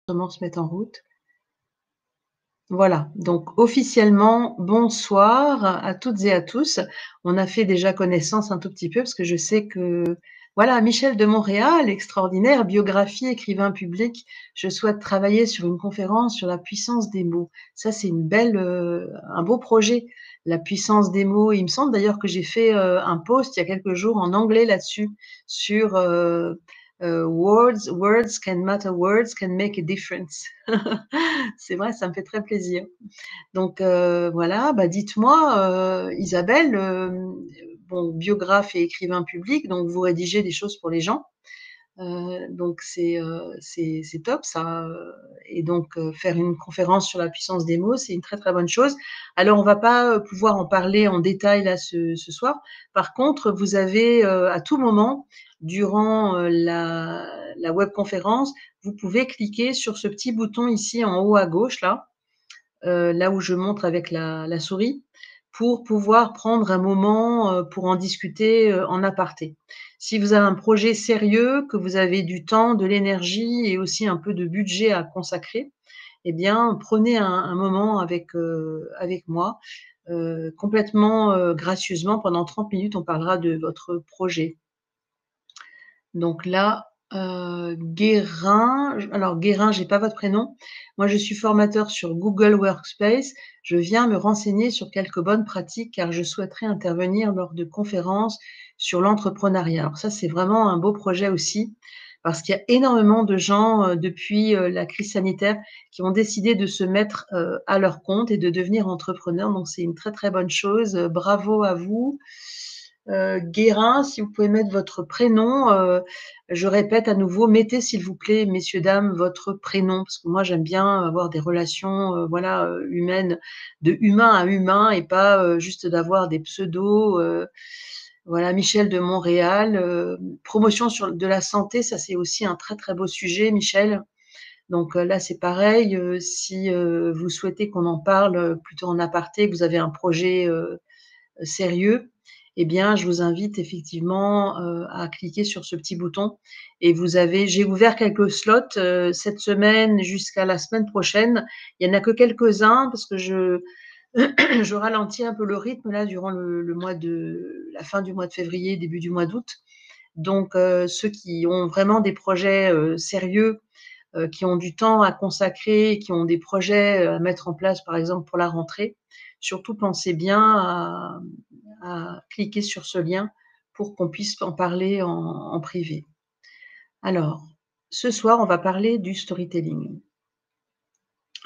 Se mettre en route. Voilà, donc officiellement, bonsoir à toutes et à tous. On a fait déjà connaissance un tout petit peu parce que je sais que, voilà, Michel de Montréal, extraordinaire, biographie, écrivain public. Je souhaite travailler sur une conférence sur la puissance des mots. Ça, c'est une belle, un beau projet, la puissance des mots. Il me semble d'ailleurs que j'ai fait un post il y a quelques jours en anglais là-dessus, sur words can matter, words can make a difference. C'est vrai, ça me fait très plaisir. Donc voilà, bah dites-moi, Isabelle, bon, biographe et écrivain public, donc vous rédigez des choses pour les gens. Donc c'est top ça. Et donc faire une conférence sur la puissance des mots, c'est une très très bonne chose. Alors on va pas pouvoir en parler en détail là ce soir. Par contre, vous avez à tout moment durant la webconférence, vous pouvez cliquer sur ce petit bouton ici en haut à gauche là où je montre avec la souris, pour pouvoir prendre un moment pour en discuter en aparté. Si vous avez un projet sérieux, que vous avez du temps, de l'énergie et aussi un peu de budget à consacrer, eh bien, prenez un moment avec moi, complètement gracieusement. Pendant 30 minutes, on parlera de votre projet. Donc là, Guérin, alors Guérin, j'ai pas votre prénom. Moi, je suis formateur sur Google Workspace. Je viens me renseigner sur quelques bonnes pratiques car je souhaiterais intervenir lors de conférences sur l'entrepreneuriat. Alors ça, c'est vraiment un beau projet aussi parce qu'il y a énormément de gens depuis la crise sanitaire qui ont décidé de se mettre à leur compte et de devenir entrepreneurs. Donc c'est une très très bonne chose. Bravo à vous. Guérin, si vous pouvez mettre votre prénom. Je répète à nouveau, mettez s'il vous plaît, messieurs, dames, votre prénom, parce que moi j'aime bien avoir des relations voilà, humaines, de humain à humain, et pas juste d'avoir des pseudos. Voilà, Michel de Montréal. Promotion de la santé, ça c'est aussi un très très beau sujet, Michel. Donc là c'est pareil, si vous souhaitez qu'on en parle plutôt en aparté, que vous avez un projet sérieux, eh bien, je vous invite effectivement à cliquer sur ce petit bouton. Et j'ai ouvert quelques slots cette semaine jusqu'à la semaine prochaine. Il n'y en a que quelques-uns parce que je ralentis un peu le rythme là durant la fin du mois de février, début du mois d'août. Donc, ceux qui ont vraiment des projets sérieux, qui ont du temps à consacrer, qui ont des projets à mettre en place, par exemple pour la rentrée, surtout pensez bien à cliquer sur ce lien pour qu'on puisse en parler en privé. Alors, ce soir, on va parler du storytelling.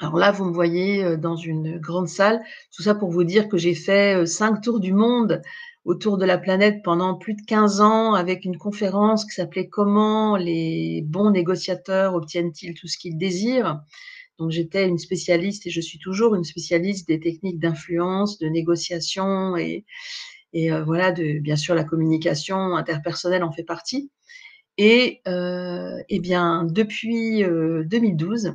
Alors là, vous me voyez dans une grande salle, tout ça pour vous dire que j'ai fait 5 tours du monde autour de la planète pendant plus de 15 ans avec une conférence qui s'appelait « Comment les bons négociateurs obtiennent-ils tout ce qu'ils désirent ?» Donc j'étais une spécialiste et je suis toujours une spécialiste des techniques d'influence, de négociation et voilà, bien sûr la communication interpersonnelle en fait partie. Et bien depuis 2012,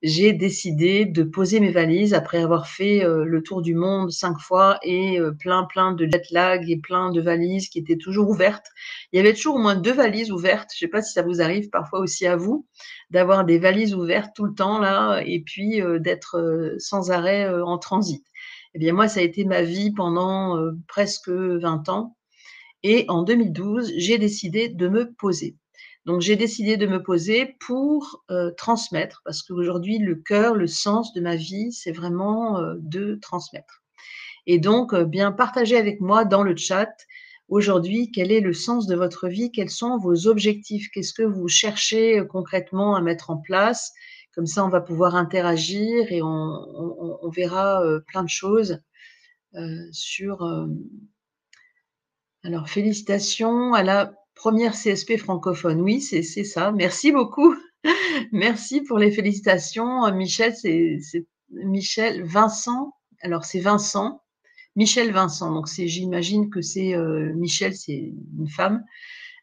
j'ai décidé de poser mes valises après avoir fait le tour du monde 5 fois et plein de jet lag et plein de valises qui étaient toujours ouvertes. Il y avait toujours au moins 2 valises ouvertes. Je ne sais pas si ça vous arrive parfois aussi à vous, d'avoir des valises ouvertes tout le temps là et puis d'être sans arrêt en transit. Eh bien moi, ça a été ma vie pendant presque 20 ans. Et en 2012, j'ai décidé de me poser. Donc, j'ai décidé de me poser pour transmettre, parce qu'aujourd'hui, le cœur, le sens de ma vie, c'est vraiment de transmettre. Et donc, bien partager avec moi dans le chat aujourd'hui quel est le sens de votre vie, quels sont vos objectifs, qu'est-ce que vous cherchez concrètement à mettre en place. Comme ça, on va pouvoir interagir et on verra plein de choses sur alors, félicitations à la première CSP francophone. Oui, c'est ça. Merci beaucoup. Merci pour les félicitations. Michel, c'est Michel Vincent. Alors, c'est Vincent. Michel Vincent. Donc, j'imagine que c'est Michel, c'est une femme.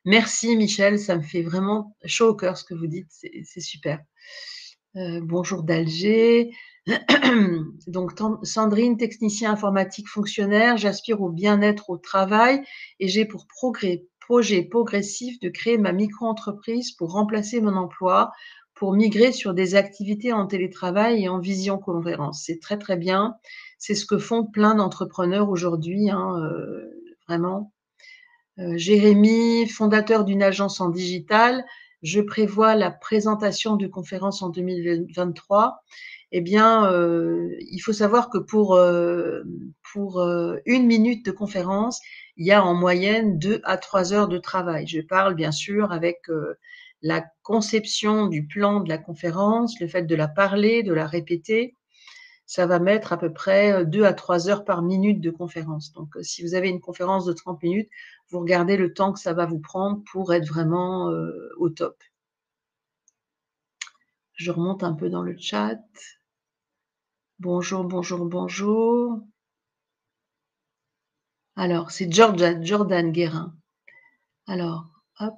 Merci, Michel. Ça me fait vraiment chaud au cœur ce que vous dites. C'est super. Bonjour d'Alger. Donc, Sandrine, technicien informatique fonctionnaire, j'aspire au bien-être au travail et j'ai pour projet progressif de créer ma micro-entreprise pour remplacer mon emploi, pour migrer sur des activités en télétravail et en visioconférence. C'est très, très bien. C'est ce que font plein d'entrepreneurs aujourd'hui, hein, vraiment. Jérémy, fondateur d'une agence en digital, je prévois la présentation de conférences en 2023. Eh bien, il faut savoir que pour 1 minute de conférence, il y a en moyenne 2 à 3 heures de travail. Je parle bien sûr avec la conception du plan de la conférence, le fait de la parler, de la répéter. Ça va mettre à peu près 2 à 3 heures par minute de conférence. Donc, si vous avez une conférence de 30 minutes, vous regardez le temps que ça va vous prendre pour être vraiment au top. Je remonte un peu dans le chat. Bonjour, bonjour, bonjour. Alors, c'est Jordan Guérin. Alors, hop.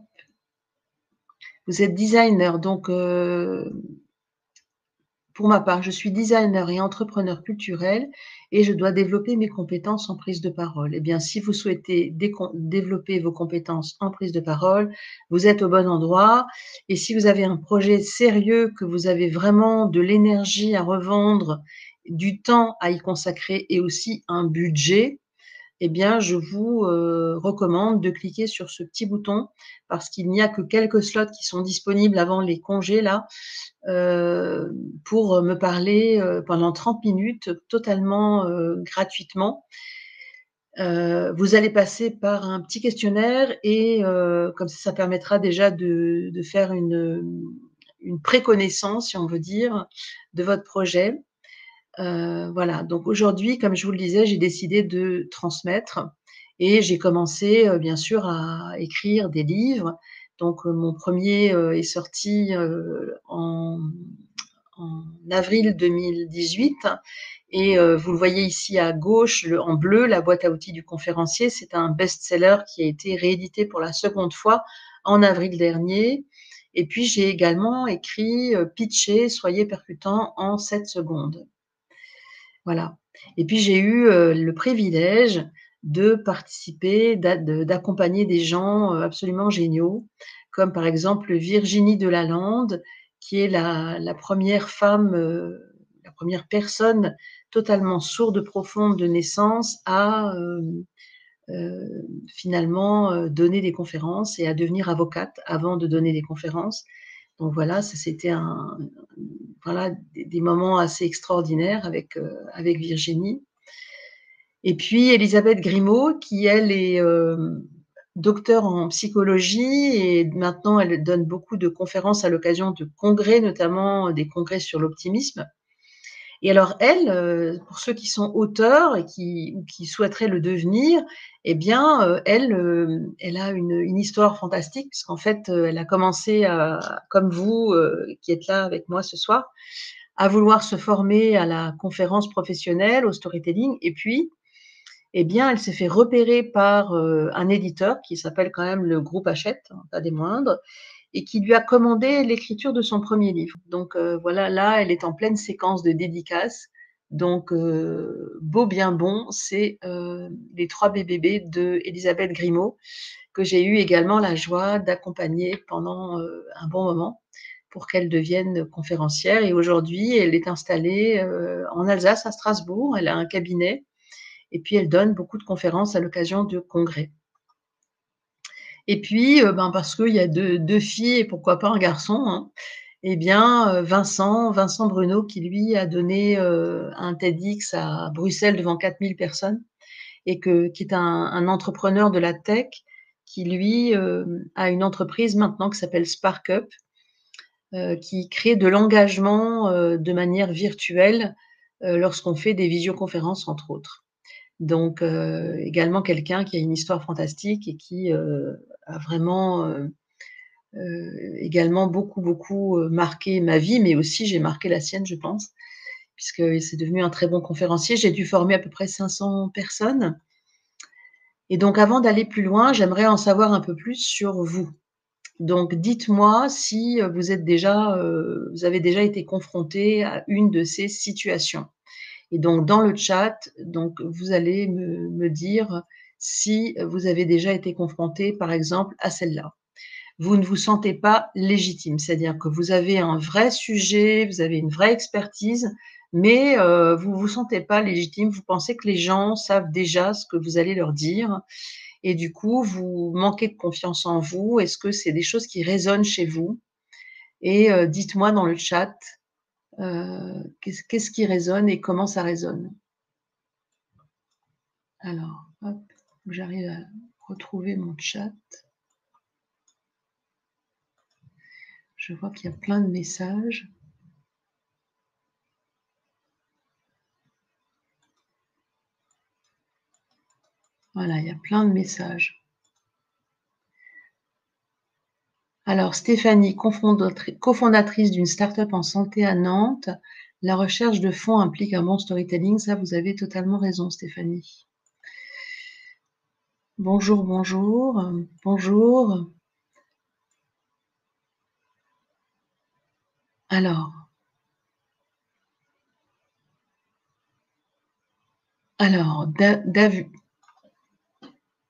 Vous êtes designer, donc pour ma part, je suis designer et entrepreneur culturel et je dois développer mes compétences en prise de parole. Eh bien, si vous souhaitez développer vos compétences en prise de parole, vous êtes au bon endroit. Et si vous avez un projet sérieux, que vous avez vraiment de l'énergie à revendre, du temps à y consacrer et aussi un budget, eh bien, je vous recommande de cliquer sur ce petit bouton parce qu'il n'y a que quelques slots qui sont disponibles avant les congés là, pour me parler pendant 30 minutes totalement gratuitement. Vous allez passer par un petit questionnaire et comme ça permettra déjà de faire une préconnaissance, si on veut dire, de votre projet. Voilà, donc aujourd'hui, comme je vous le disais, j'ai décidé de transmettre et j'ai commencé, bien sûr, à écrire des livres. Donc, mon premier est sorti en avril 2018 et vous le voyez ici à gauche, en bleu, la boîte à outils du conférencier. C'est un best-seller qui a été réédité pour la seconde fois en avril dernier. Et puis, j'ai également écrit Pitcher, soyez percutant en 7 secondes. Voilà. Et puis j'ai eu le privilège de participer, d'accompagner des gens absolument géniaux, comme par exemple Virginie Delalande, qui est la première femme, la première personne totalement sourde profonde de naissance à finalement donner des conférences et à devenir avocate avant de donner des conférences. Donc voilà, ça c'était voilà, des moments assez extraordinaires avec Virginie. Et puis Elisabeth Grimaud, qui elle est docteure en psychologie et maintenant elle donne beaucoup de conférences à l'occasion de congrès, notamment des congrès sur l'optimisme. Et alors elle, pour ceux qui sont auteurs et qui souhaiteraient le devenir, eh bien, elle a une histoire fantastique puisqu'en fait, elle a commencé comme vous, qui êtes là avec moi ce soir, à vouloir se former à la conférence professionnelle, au storytelling et puis, eh bien, elle s'est fait repérer par, un éditeur qui s'appelle quand même le groupe Hachette, hein, pas des moindres et qui lui a commandé l'écriture de son premier livre. Donc voilà, là, elle est en pleine séquence de dédicaces. Donc beau bien bon, c'est les 3 BBB de Elisabeth Grimaud que j'ai eu également la joie d'accompagner pendant un bon moment pour qu'elle devienne conférencière. Et aujourd'hui, elle est installée en Alsace, à Strasbourg. Elle a un cabinet et puis elle donne beaucoup de conférences à l'occasion de congrès. Et puis, parce qu'il y a deux filles et pourquoi pas un garçon, hein, eh bien, Vincent Bruno qui lui a donné un TEDx à Bruxelles devant 4000 personnes et qui est un entrepreneur de la tech qui lui a une entreprise maintenant qui s'appelle SparkUp, qui crée de l'engagement de manière virtuelle lorsqu'on fait des visioconférences entre autres. Donc également quelqu'un qui a une histoire fantastique et qui a vraiment également beaucoup marqué ma vie, mais aussi j'ai marqué la sienne, je pense, puisque c'est devenu un très bon conférencier. J'ai dû former à peu près 500 personnes. Et donc avant d'aller plus loin, j'aimerais en savoir un peu plus sur vous. Donc dites-moi si vous avez déjà été confronté à une de ces situations. Et donc dans le chat, donc vous allez me dire si vous avez déjà été confronté, par exemple, à celle-là. vous ne vous sentez pas légitime. C'est-à-dire que vous avez un vrai sujet, vous avez une vraie expertise, mais vous ne vous sentez pas légitime. Vous pensez que les gens savent déjà ce que vous allez leur dire et du coup, vous manquez de confiance en vous. Est-ce que c'est des choses qui résonnent chez vous? Et dites-moi dans le chat, qu'est-ce qui résonne et comment ça résonne? Alors, hop, j'arrive à retrouver mon chat. Je vois qu'il y a plein de messages. Voilà, il y a plein de messages. Alors, Stéphanie, cofondatrice d'une start-up en santé à Nantes, la recherche de fonds implique un bon storytelling. Ça, vous avez totalement raison, Stéphanie. Bonjour, bonjour, bonjour. Alors,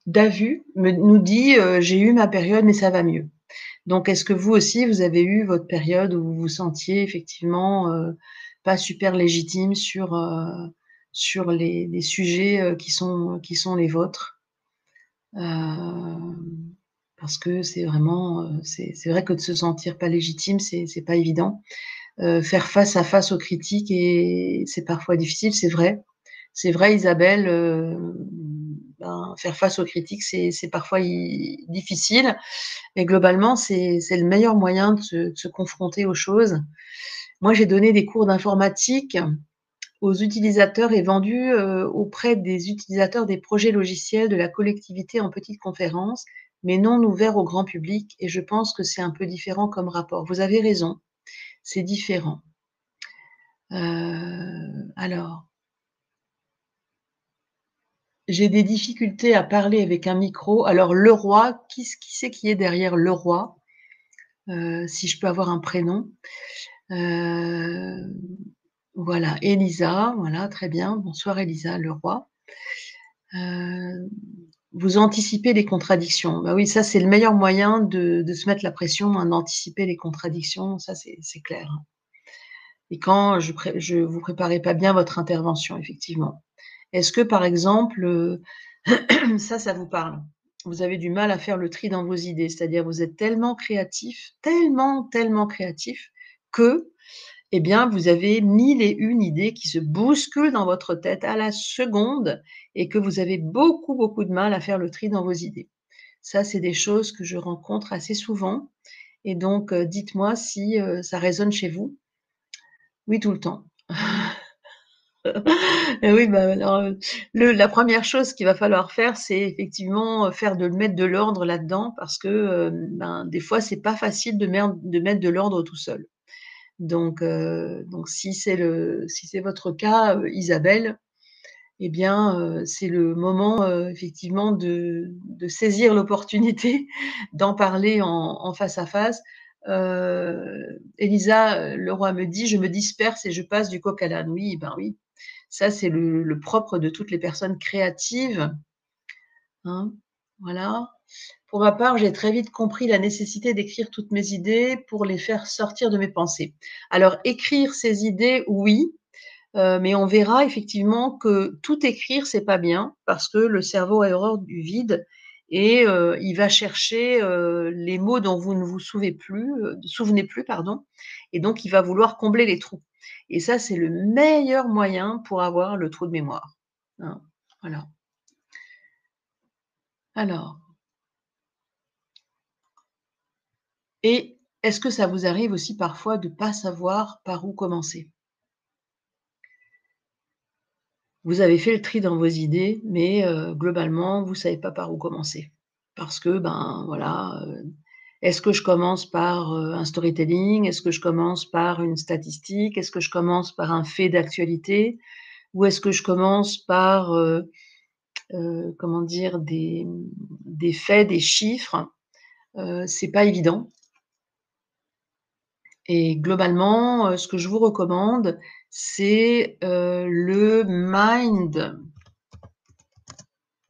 Davu nous dit j'ai eu ma période, mais ça va mieux. Donc, est-ce que vous aussi, vous avez eu votre période où vous vous sentiez effectivement pas super légitime sur les sujets qui sont les vôtres? Parce que c'est vraiment, c'est vrai que de se sentir pas légitime, c'est pas évident. Faire face à face aux critiques et c'est parfois difficile, c'est vrai. C'est vrai Isabelle, ben, faire face aux critiques, c'est parfois difficile, mais globalement, c'est le meilleur moyen de se confronter aux choses. Moi, j'ai donné des cours d'informatique aux utilisateurs et vendu auprès des utilisateurs des projets logiciels de la collectivité en petites conférences, mais non ouverts au grand public et je pense que c'est un peu différent comme rapport. Vous avez raison, c'est différent. Alors, j'ai des difficultés à parler avec un micro. Alors, le roi, qui c'est qui est derrière le roi? Si je peux avoir un prénom. Voilà, Elisa, voilà, très bien. Bonsoir Elisa, le roi. Vous anticipez les contradictions. Bah oui, ça c'est le meilleur moyen de se mettre la pression, hein, d'anticiper les contradictions, ça c'est clair. Et quand vous préparez pas bien votre intervention, effectivement. Est-ce que par exemple, ça vous parle? Vous avez du mal à faire le tri dans vos idées, c'est-à-dire vous êtes tellement créatif, tellement, tellement créatif que eh bien, vous avez 1001 idées qui se bousculent dans votre tête à la seconde et que vous avez beaucoup, beaucoup de mal à faire le tri dans vos idées. Ça, c'est des choses que je rencontre assez souvent et donc dites-moi si, ça résonne chez vous? Oui, tout le temps. Et oui, bah, alors, la première chose qu'il va falloir faire, c'est effectivement, mettre de l'ordre là-dedans parce que, ben, des fois, c'est pas facile de mettre de l'ordre tout seul. Donc si c'est votre cas, Isabelle, eh bien, c'est le moment, effectivement de saisir l'opportunité d'en parler en face à face. Elisa, Leroy me dit: «Je me disperse et je passe du coq à l'âne». Oui, ben oui, ça c'est le propre de toutes les personnes créatives, hein, voilà. Pour ma part, j'ai très vite compris la nécessité d'écrire toutes mes idées pour les faire sortir de mes pensées. Alors écrire ses idées, oui, mais on verra effectivement que tout écrire, c'est pas bien parce que le cerveau a horreur du vide et il va chercher, les mots dont vous ne vous souvenez plus, pardon, et donc il va vouloir combler les trous et ça, c'est le meilleur moyen pour avoir le trou de mémoire, hein, voilà. Alors et est-ce que ça vous arrive aussi parfois de pas savoir par où commencer? Vous avez fait le tri dans vos idées, mais globalement, vous savez pas par où commencer. Parce que, ben, voilà, est-ce que je commence par, un storytelling? Est-ce que je commence par une statistique? Est-ce que je commence par un fait d'actualité? Ou est-ce que je commence par, comment dire? Des faits, des chiffres? C'est pas évident et globalement, ce que je vous recommande, c'est, le mind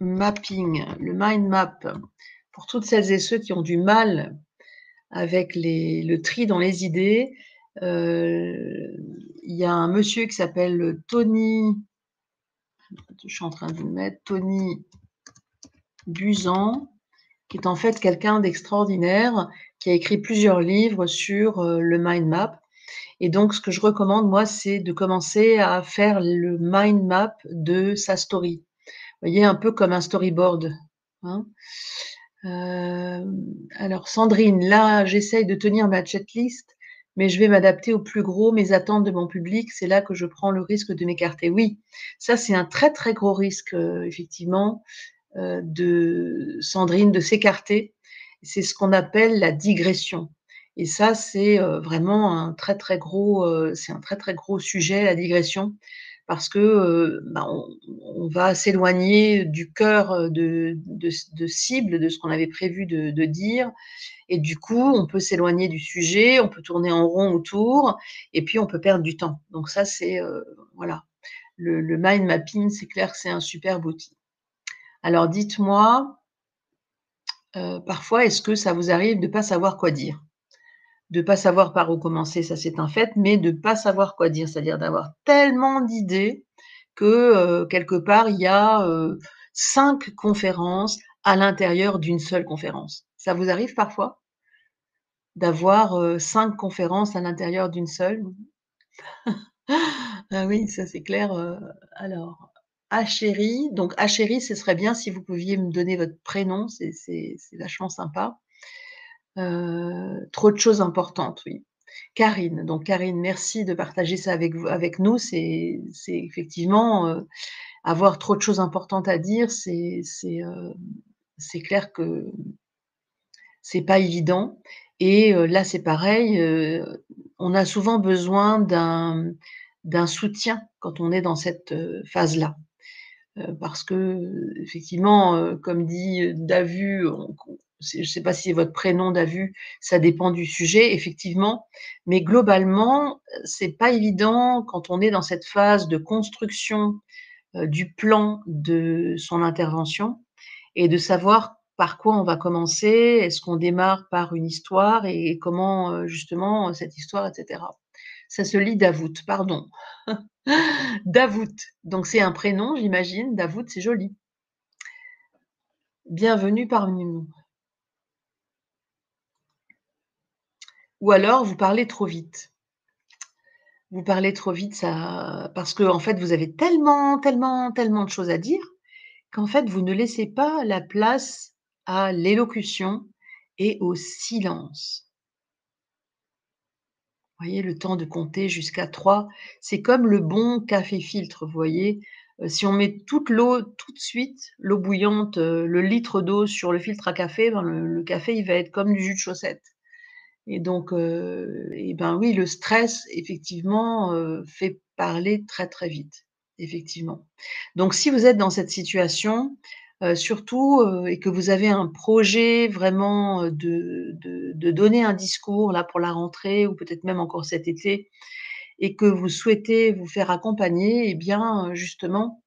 mapping, le mind map. Pour toutes celles et ceux qui ont du mal avec le tri dans les idées. Il y a un monsieur qui s'appelle Tony, je suis en train de vous le mettre, Tony Buzan, qui est en fait quelqu'un d'extraordinaire, qui a écrit plusieurs livres sur le mind map. Et donc, ce que je recommande, moi, c'est de commencer à faire le mind map de sa story. Vous voyez, un peu comme un storyboard. Hein. Alors, Sandrine, là, j'essaye de tenir ma checklist, mais je vais m'adapter au plus gros, mes attentes de mon public. C'est là que je prends le risque de m'écarter. Oui, ça, c'est un très, très gros risque, effectivement, de Sandrine, de s'écarter. C'est ce qu'on appelle la digression. Et ça, c'est vraiment un très, très gros, c'est un très, très gros sujet, la digression, parce que bah, on va s'éloigner du cœur de cible, de ce qu'on avait prévu de dire. Et du coup, on peut s'éloigner du sujet, on peut tourner en rond autour, et puis on peut perdre du temps. Donc ça, c'est, voilà. Le mind mapping, c'est clair que c'est un superbe outil. Alors dites-moi, parfois, est-ce que ça vous arrive de ne pas savoir quoi dire? De ne pas savoir par où commencer, ça c'est un fait, mais de ne pas savoir quoi dire, c'est-à-dire d'avoir tellement d'idées que, quelque part, il y a, 5 conférences à l'intérieur d'une seule conférence. Ça vous arrive parfois d'avoir, 5 conférences à l'intérieur d'une seule? Ah oui, ça c'est clair, alors, Achéri, donc Achéri, ce serait bien si vous pouviez me donner votre prénom, c'est vachement sympa. Trop de choses importantes, oui. Karine, donc Karine, merci de partager ça avec nous. C'est effectivement, avoir trop de choses importantes à dire, c'est clair que c'est pas évident et là, c'est pareil, on a souvent besoin d'un soutien quand on est dans cette, phase-là. Parce qu'effectivement, comme dit, Davu, je ne sais pas si c'est votre prénom Davu, ça dépend du sujet effectivement, mais globalement, c'est pas évident quand on est dans cette phase de construction, du plan de son intervention et de savoir par quoi on va commencer. Est-ce qu'on démarre par une histoire et comment, justement, cette histoire et cetera. Ça se lit Davout, pardon. Davout, donc c'est un prénom, j'imagine. Davout, c'est joli. Bienvenue parmi nous. Ou alors vous parlez trop vite. Vous parlez trop vite, ça parce qu'en fait, vous avez tellement, tellement, tellement de choses à dire qu'en fait, vous ne laissez pas la place à l'élocution et au silence. Vous voyez, le temps de compter jusqu'à 3, c'est comme le bon café filtre, vous voyez? Si on met toute l'eau tout de suite, l'eau bouillante, le litre d'eau sur le filtre à café, ben le café, il va être comme du jus de chaussette et donc et ben, oui, le stress effectivement, fait parler très, très vite, effectivement. Donc si vous êtes dans cette situation, surtout, et que vous avez un projet vraiment, de donner un discours là pour la rentrée ou peut-être même encore cet été et que vous souhaitez vous faire accompagner et bien, justement,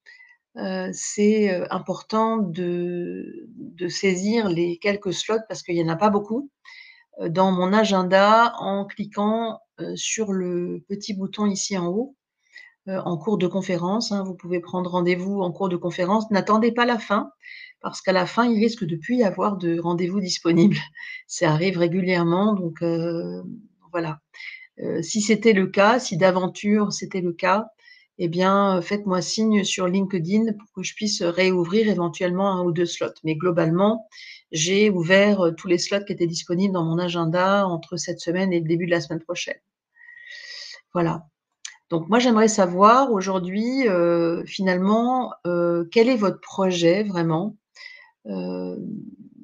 c'est, important de saisir les quelques slots parce qu'il y en a pas beaucoup, dans mon agenda en cliquant, sur le petit bouton ici en haut, en cours de conférence, hein. Vous pouvez prendre rendez-vous en cours de conférence. N'attendez pas la fin, parce qu'à la fin, il risque de plus y avoir de rendez-vous disponibles. Ça arrive régulièrement, donc voilà. Si c'était le cas, si d'aventure c'était le cas, eh bien, faites-moi signe sur LinkedIn pour que je puisse réouvrir éventuellement 1 ou 2 slots. Mais globalement, j'ai ouvert, tous les slots qui étaient disponibles dans mon agenda entre cette semaine et le début de la semaine prochaine. Voilà. Donc moi, j'aimerais savoir aujourd'hui, finalement, quel est votre projet vraiment? Heu,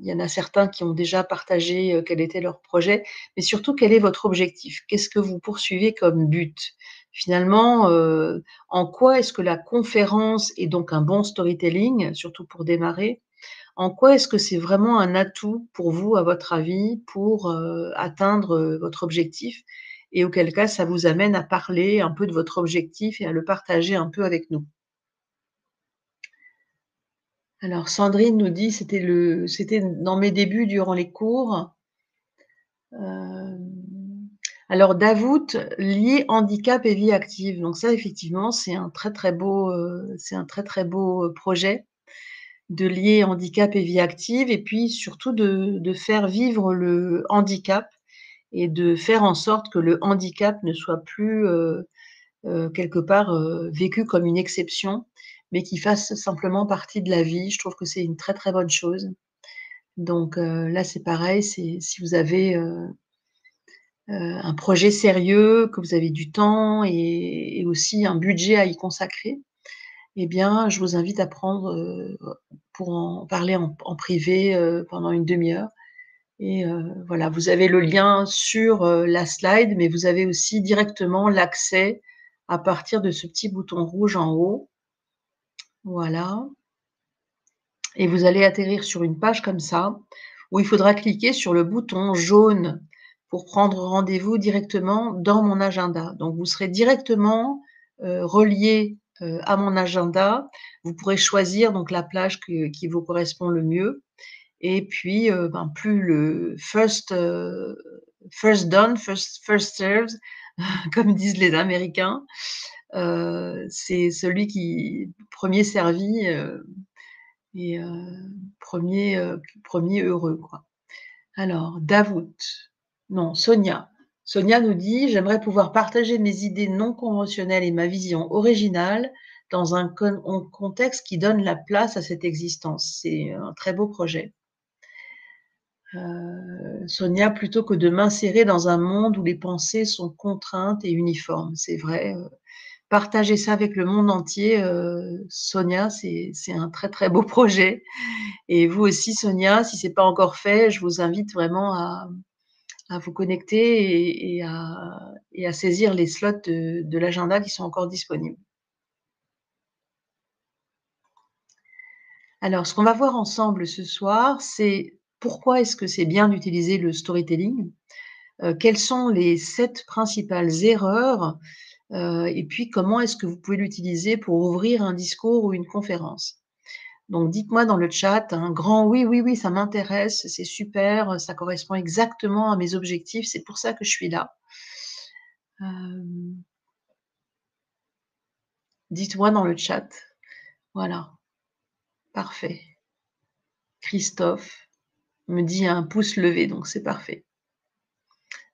il y en a certains qui ont déjà partagé, quel était leur projet, mais surtout quel est votre objectif? Qu'est-ce que vous poursuivez comme but? Finalement, en quoi est-ce que la conférence est donc un bon storytelling, surtout pour démarrer? En quoi est-ce que c'est vraiment un atout pour vous, à votre avis, pour, atteindre, votre objectif? Et auquel cas ça vous amène à parler un peu de votre objectif et à le partager un peu avec nous? Alors Sandrine nous dit: c'était dans mes débuts durant les cours». Alors Davout, lié handicap et vie active. Donc ça, effectivement, c'est un très beau, projet de lier handicap et vie active et puis surtout de faire vivre le handicap et de faire en sorte que le handicap ne soit plus, quelque part, vécu comme une exception, mais qu'il fasse simplement partie de la vie. Je trouve que c'est une très bonne chose. Donc là, c'est pareil, c'est si vous avez, un projet sérieux, que vous avez du temps et aussi un budget à y consacrer, eh bien, je vous invite à prendre, pour en parler en privé, pendant une demi-heure et voilà, vous avez le lien sur, la slide, mais vous avez aussi directement l'accès à partir de ce petit bouton rouge en haut. Voilà et vous allez atterrir sur une page comme ça, où il faudra cliquer sur le bouton jaune pour prendre rendez-vous directement dans mon agenda. Donc vous serez directement, relié, à mon agenda. Vous pourrez choisir donc la plage qui vous correspond le mieux et puis, ben, plus le first done, first served comme disent les Américains, c'est celui qui premier servi, et 1er heureux, quoi. Alors Davout, non, Sonia. Sonia nous dit: «J'aimerais pouvoir partager mes idées non conventionnelles et ma vision originale dans un contexte qui donne la place à cette existence». C'est un très beau projet. Sonia, plutôt que de m'insérer dans un monde où les pensées sont contraintes et uniformes. C'est vrai, partager ça avec le monde entier, Sonia, c'est un très beau projet. Et vous aussi, Sonia, si c'est pas encore fait, je vous invite vraiment à vous connecter et à saisir les slots de l'agenda qui sont encore disponibles. Alors, ce qu'on va voir ensemble ce soir, c'est pourquoi est-ce que c'est bien d'utiliser le storytelling? Quelles sont les 7 principales erreurs? Et puis comment est-ce que vous pouvez l'utiliser pour ouvrir un discours ou une conférence? Donc dites-moi dans le chat un grand «oui, oui, oui, ça m'intéresse, c'est super, ça correspond exactement à mes objectifs, c'est pour ça que je suis là». Hem, dites-moi dans le chat. Voilà, parfait. Christophe me dit un pouce levé, donc c'est parfait.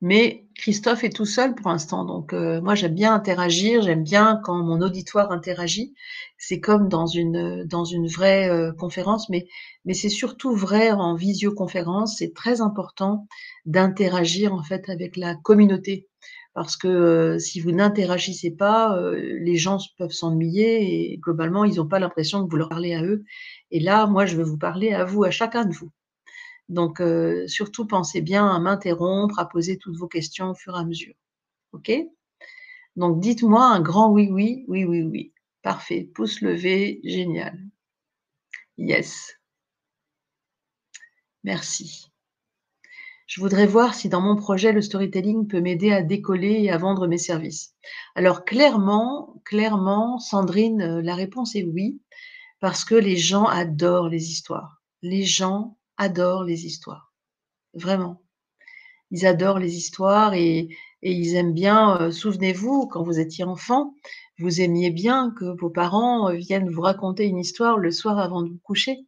Mais Christophe est tout seul pour l'instant, donc moi j'aime bien interagir, j'aime bien quand mon auditoire interagit. C'est comme dans une vraie, conférence, mais c'est surtout vrai en visioconférence. C'est très important d'interagir en fait avec la communauté parce que, si vous n'interagissez pas, les gens peuvent s'ennuyer et globalement ils ont pas l'impression que vous leur parlez à eux et là, moi je veux vous parler à vous, à chacun de vous. Donc surtout pensez bien à m'interrompre, à poser toutes vos questions au fur et à mesure. OK? Donc dites-moi un grand oui, oui, oui, oui, oui. Parfait, pouce levé, génial. Yes, merci. Je voudrais voir si dans mon projet, le storytelling peut m'aider à décoller et à vendre mes services. Alors clairement, Sandrine, la réponse est oui, parce que les gens adorent les histoires. Les gens adorent les histoires, vraiment. Ils adorent les histoires et ils aiment bien, souvenez-vous, quand vous étiez enfant, vous aimiez bien que vos parents, viennent vous raconter une histoire le soir avant de vous coucher.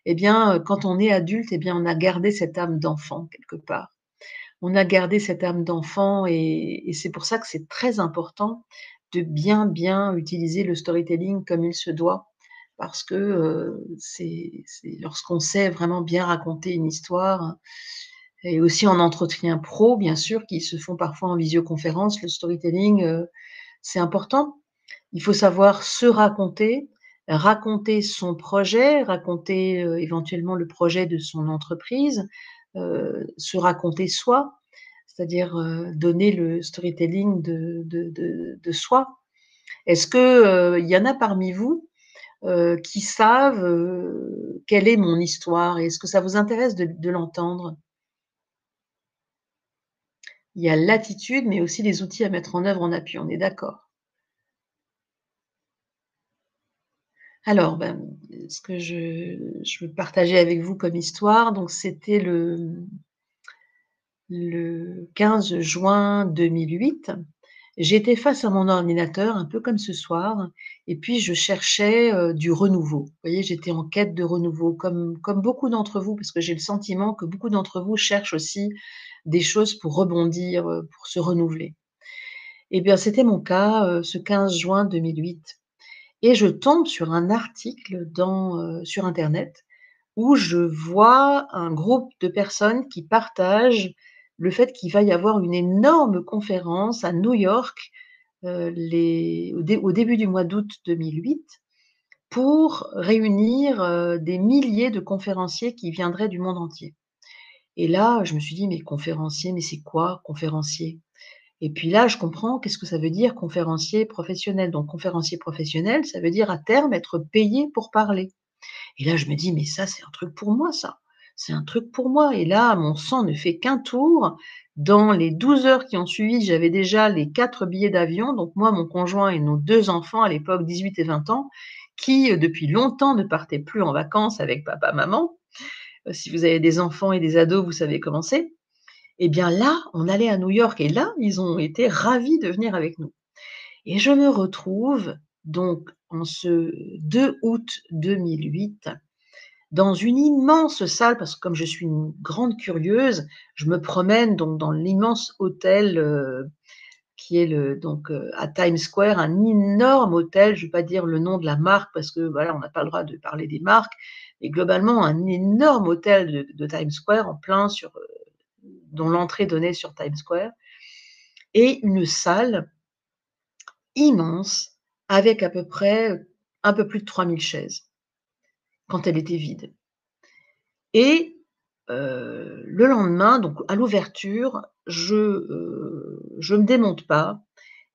Eh bien, quand on est adulte, eh bien, on a gardé cette âme d'enfant quelque part. On a gardé cette âme d'enfant et c'est pour ça que c'est très important de bien utiliser le storytelling comme il se doit. Parce que, c'est lorsqu'on sait vraiment bien raconter une histoire et aussi en entretien pro, bien sûr, qui se font parfois en visioconférence, le storytelling, c'est important. Il faut savoir se raconter, raconter son projet, raconter, éventuellement le projet de son entreprise, se raconter soi, c'est-à-dire, donner le storytelling de soi. Est-ce que, il y en a parmi vous, qui savent, quelle est mon histoire? Est-ce que ça vous intéresse de l'entendre? Il y a l'attitude, mais aussi les outils à mettre en œuvre en appui, on est d'accord? Alors, ben, ce que je veux partager avec vous comme histoire, donc c'était Le 15 juin 2008, j'étais face à mon ordinateur, un peu comme ce soir, et puis je cherchais, du renouveau. Vous voyez, j'étais en quête de renouveau comme beaucoup d'entre vous, parce que j'ai le sentiment que beaucoup d'entre vous cherchent aussi des choses pour rebondir, pour se renouveler. Eh bien, c'était mon cas, ce 15 juin 2008, et je tombe sur un article sur internet où je vois un groupe de personnes qui partagent le fait qu'il va y avoir une énorme conférence à New York, au début du mois d'août 2008, pour réunir, des milliers de conférenciers qui viendraient du monde entier. Et là, je me suis dit: «Mais conférencier, mais c'est quoi conférencier?» Et puis là, je comprends qu'est-ce que ça veut dire conférencier professionnel. Donc conférencier professionnel, ça veut dire à terme être payé pour parler. Et là, je me dis: «Mais ça, c'est un truc pour moi ça. C'est un truc pour moi», et là, mon sang ne fait qu'un tour. Dans les 12 heures qui ont suivi, j'avais déjà les 4 billets d'avion, donc moi, mon conjoint et nos 2 enfants à l'époque, 18 et 20 ans, qui, depuis longtemps ne partaient plus en vacances avec papa, maman. Si vous avez des enfants et des ados, vous savez comment c'est. Et bien là, on allait à New York et là, ils ont été ravis de venir avec nous. Et je me retrouve donc en ce 2 août 2008 dans une immense salle, parce que comme je suis une grande curieuse, je me promène donc dans l'immense hôtel, qui est à Times Square, un énorme hôtel. Je ne vais pas dire le nom de la marque parce que voilà, on n'a pas le droit de parler des marques, mais globalement un énorme hôtel de Times Square en plein dont l'entrée donnait sur Times Square, et une salle immense avec à peu près un peu plus de 3000 chaises, quand elle était vide. Et le lendemain, donc à l'ouverture, je me démonte pas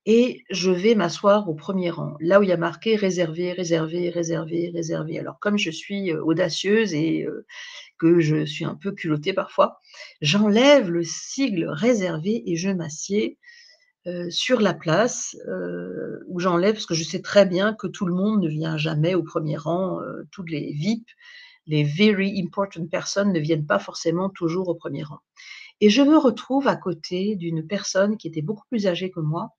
et je vais m'asseoir au premier rang, là où il y a marqué réservé, réservé, réservé, réservé. Alors comme je suis, audacieuse et que je suis un peu culottée parfois, j'enlève le sigle réservé et je m'assieds, sur la place, où j'enlève, parce que je sais très bien que tout le monde ne vient jamais au premier rang, tous les VIP, les very important personnes ne viennent pas forcément toujours au premier rang. Et je me retrouve à côté d'une personne qui était beaucoup plus âgée que moi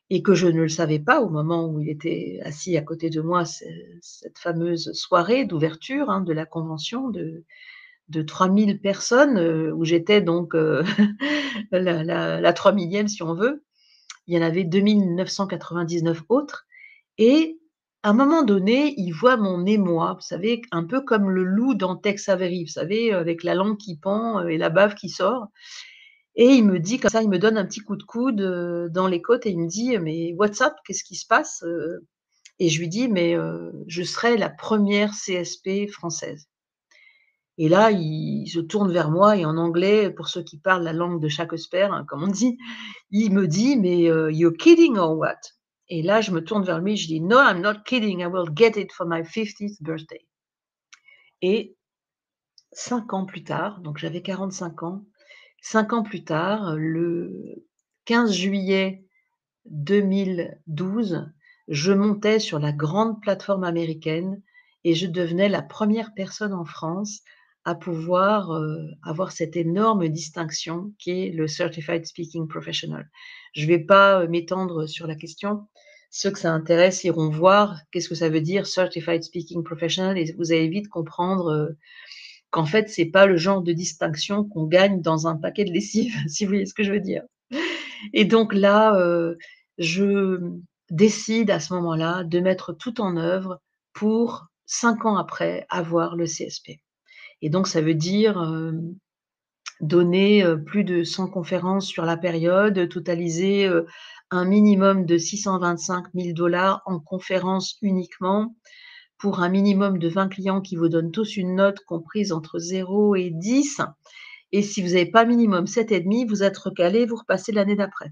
et que je ne le savais pas au moment où il était assis à côté de moi, cette fameuse soirée d'ouverture, hein, de la convention de 3000 personnes, où j'étais donc, la 3000e si on veut. Il y en avait 2 999 autres, et à un moment donné, il voit mon émoi, vous savez, un peu comme le loup dans Tex Avery, vous savez, avec la langue qui pend, et la bave qui sort, et il me dit comme ça, il me donne un petit coup de coude, dans les côtes, et il me dit: «Mais what's up? Qu'est-ce qui se passe?» Et je lui dis: «Mais, je serai la première CSP française». Et là, il se tourne vers moi et en anglais, pour ceux qui parlent la langue de Shakespeare, hein, comme on dit, il me dit: «Mais, you're kidding or what?» Et là, je me tourne vers lui, je dis: «No, I'm not kidding, I will get it for my 50th birthday». Et 5 ans plus tard, donc j'avais 45 ans, 5 ans plus tard, le 15 juillet 2012, je montais sur la grande plateforme américaine et je devenais la première personne en France à pouvoir, avoir cette énorme distinction qui est le Certified Speaking Professional. Je ne vais pas, m'étendre sur la question. Ceux que ça intéresse iront voir qu'est-ce que ça veut dire Certified Speaking Professional, et vous allez vite comprendre, qu'en fait, c'est pas le genre de distinction qu'on gagne dans un paquet de lessive, si vous voyez ce que je veux dire. Et donc là, je décide à ce moment-là de mettre tout en œuvre pour 5 ans après avoir le CSP. Et donc ça veut dire, donner, plus de 100 conférences sur la période, totaliser, un minimum de 625 000 en conférences uniquement, pour un minimum de 20 clients qui vous donnent tous une note comprise entre 0 et 10. Et si vous n'avez pas minimum 7,5, vous êtes recalé, vous repassez l'année d'après.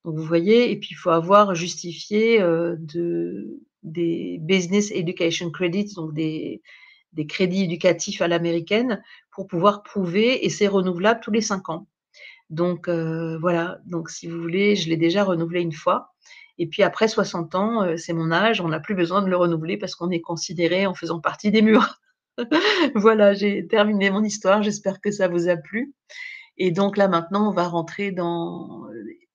Donc vous voyez, et puis il faut avoir justifié, des Business Education Credits, donc des crédits éducatifs à l'américaine, pour pouvoir prouver, et c'est renouvelable tous les 5 ans. Donc voilà, donc si vous voulez, je l'ai déjà renouvelé une fois, et puis après 60 ans, c'est mon âge, on n'a plus besoin de le renouveler parce qu'on est considéré en faisant partie des murs. Voilà, j'ai terminé mon histoire, j'espère que ça vous a plu, Et donc là, maintenant, on va rentrer dans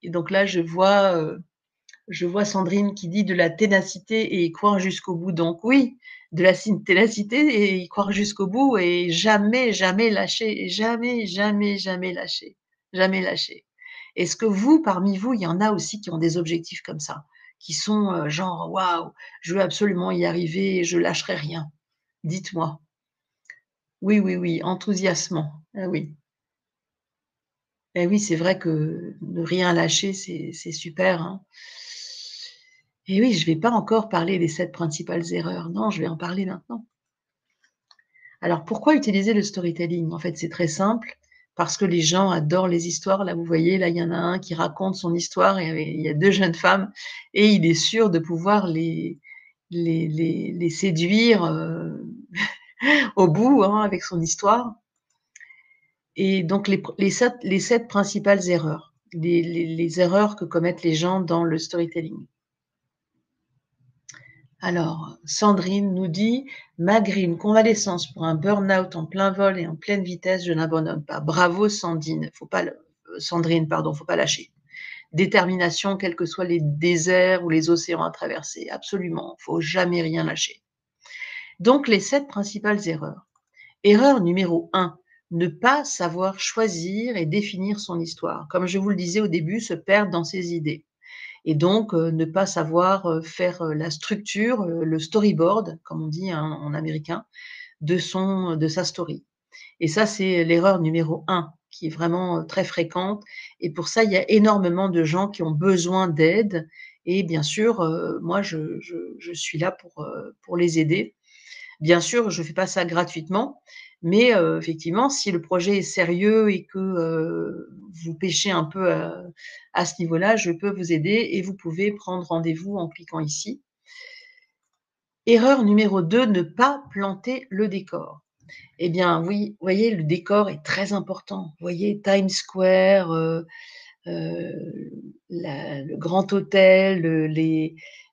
et donc là, je vois Sandrine qui dit: «De la ténacité et y croire jusqu'au bout». Donc oui, de la ténacité et y croire jusqu'au bout et jamais, jamais lâcher, jamais, jamais, jamais lâcher, jamais lâcher. Est-ce que vous, parmi vous, il y en a aussi qui ont des objectifs comme ça? Qui sont, genre: «Waouh, je veux absolument y arriver et je lâcherai rien». Dites-moi. Oui, oui, oui, enthousiasmant. Ah oui. Et oui, c'est vrai que ne rien lâcher, c'est super, hein. Et oui, je vais pas encore parler des 7 principales erreurs. Non, je vais en parler maintenant. Alors pourquoi utiliser le storytelling? En fait, c'est très simple, parce que les gens adorent les histoires. Là, vous voyez, là, il y en a un qui raconte son histoire et il y a 2 jeunes femmes et il est sûr de pouvoir les séduire, au bout, hein, avec son histoire. Et donc les 7 principales erreurs, les erreurs que commettent les gens dans le storytelling. Alors, Sandrine nous dit: «Malgré une convalescence pour un burn-out en plein vol et en pleine vitesse, je n'abandonne pas». Bravo Sandine, faut pas Sandrine, pardon, faut pas lâcher. Détermination, quels que soient les déserts ou les océans à traverser, absolument, faut jamais rien lâcher. Donc les 7 principales erreurs. Erreur numéro 1, ne pas savoir choisir et définir son histoire. Comme je vous le disais au début, se perdre dans ses idées et donc ne pas savoir, faire, la structure, le storyboard, comme on dit, hein, en américain, de sa story. Et ça, c'est l'erreur numéro 1 qui est vraiment, très fréquente et pour ça, il y a énormément de gens qui ont besoin d'aide et bien sûr, moi je suis là pour les aider. Bien sûr, je fais pas ça gratuitement, mais effectivement, si le projet est sérieux et que, vous pêchez un peu, à ce niveau-là, je peux vous aider et vous pouvez prendre rendez-vous en cliquant ici. Erreur numéro 2, ne pas planter le décor. Eh bien oui, vous voyez, le décor est très important. Vous voyez Times Square, le grand hôtel,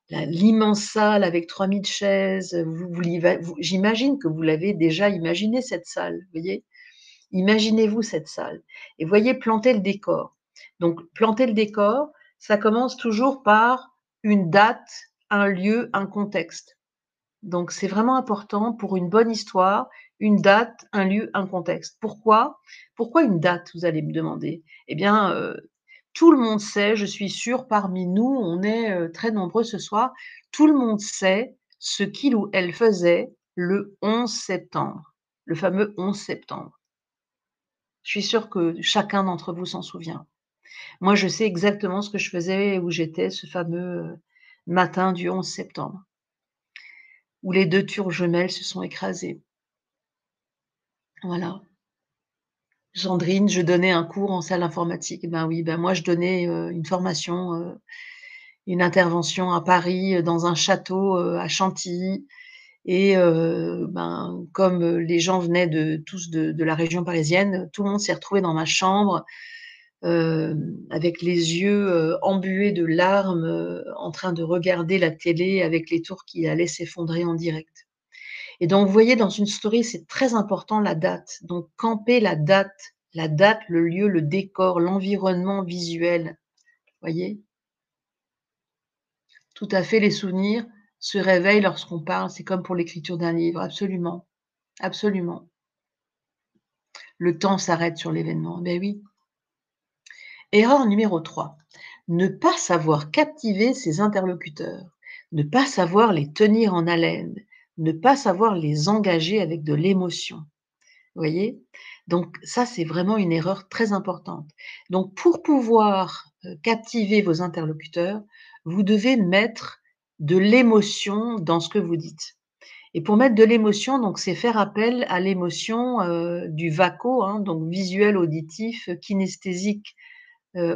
l'immense salle avec 3000 chaises, j'imagine que vous l'avez déjà imaginé cette salle, vous voyez? Imaginez-vous cette salle et voyez planter le décor. Donc planter le décor, ça commence toujours par une date, un lieu, un contexte. Donc c'est vraiment important pour une bonne histoire, une date, un lieu, un contexte. Pourquoi? Pourquoi une date, vous allez me demander? Eh bien, tout le monde sait, je suis sûre parmi nous, on est, très nombreux ce soir, tout le monde sait ce qu'il ou elle faisait le 11 septembre, le fameux 11 septembre. Je suis sûre que chacun d'entre vous s'en souvient. Moi, je sais exactement ce que je faisais et où j'étais ce fameux, matin du 11 septembre, où les 2 tours jumelles se sont écrasées. Voilà. Sandrine, je donnais un cours en salle informatique. Ben oui, ben moi je donnais, une formation, une intervention à Paris, dans un château, à Chantilly et ben, comme, les gens venaient tous de la région parisienne, tout le monde s'est retrouvé dans ma chambre, avec les yeux, embués de larmes, en train de regarder la télé avec les tours qui allaient s'effondrer en direct. Et donc vous voyez dans une story, c'est très important la date. Donc camper la date, le lieu, le décor, l'environnement visuel, voyez? Tout à fait, les souvenirs se réveillent lorsqu'on parle, c'est comme pour l'écriture d'un livre, absolument, absolument. Le temps s'arrête sur l'événement, beh oui. Erreur numéro 3, ne pas savoir captiver ses interlocuteurs, ne pas savoir les tenir en haleine, ne pas savoir les engager avec de l'émotion. Vous voyez? Donc ça, c'est vraiment une erreur très importante. Donc pour pouvoir, captiver vos interlocuteurs, vous devez mettre de l'émotion dans ce que vous dites. Et pour mettre de l'émotion, donc c'est faire appel à l'émotion, du VACO, hein, donc visuel, auditif, kinesthésique,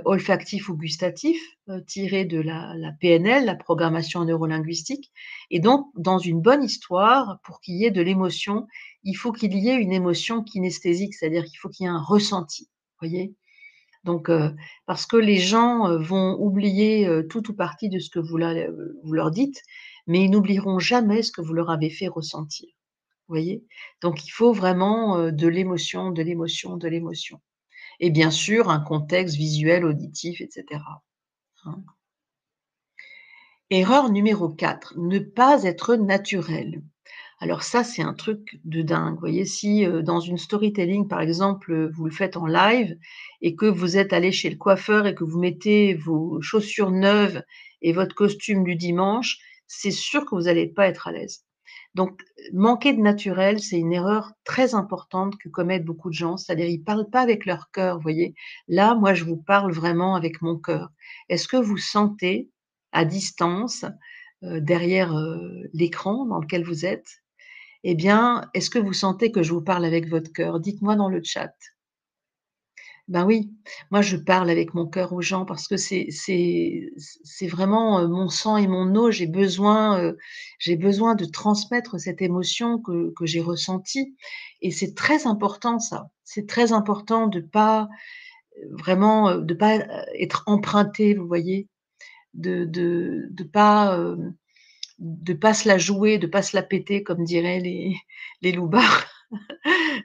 olfactif ou gustatif, tiré de la PNL, la programmation neurolinguistique et donc dans une bonne histoire, pour qu'il y ait de l'émotion, il faut qu'il y ait une émotion kinesthésique, c'est-à-dire qu'il faut qu'il y ait un ressenti, voyez? Donc parce que les gens, vont oublier, tout ou partie de ce que vous leur dites, mais ils n'oublieront jamais ce que vous leur avez fait ressentir, voyez? Donc il faut vraiment, de l'émotion, de l'émotion, de l'émotion. et bien sûr un contexte visuel, auditif, et cetera, hein. Erreur numéro 4, ne pas être naturel. Alors ça, c'est un truc de dingue. Vous voyez, si, dans une storytelling, par exemple, vous le faites en live et que vous êtes allé chez le coiffeur et que vous mettez vos chaussures neuves et votre costume du dimanche, c'est sûr que vous allez pas être à l'aise. Donc, manquer de naturel, c'est une erreur très importante que commettent beaucoup de gens. C'est-à-dire, ils parlent pas avec leur cœur, vous voyez? Là, moi, je vous parle vraiment avec mon cœur. Est-ce que vous sentez à distance, derrière, l'écran dans lequel vous êtes, eh bien, est-ce que vous sentez que je vous parle avec votre cœur? Dites-moi dans le chat. Ben oui, moi je parle avec mon cœur aux gens parce que c'est vraiment, mon sang et mon eau. J'ai besoin de transmettre cette émotion que j'ai ressentie et c'est très important ça. C'est très important de pas, vraiment, de pas, être emprunté, vous voyez? De pas, de pas se la jouer, de pas se la péter comme diraient les loupards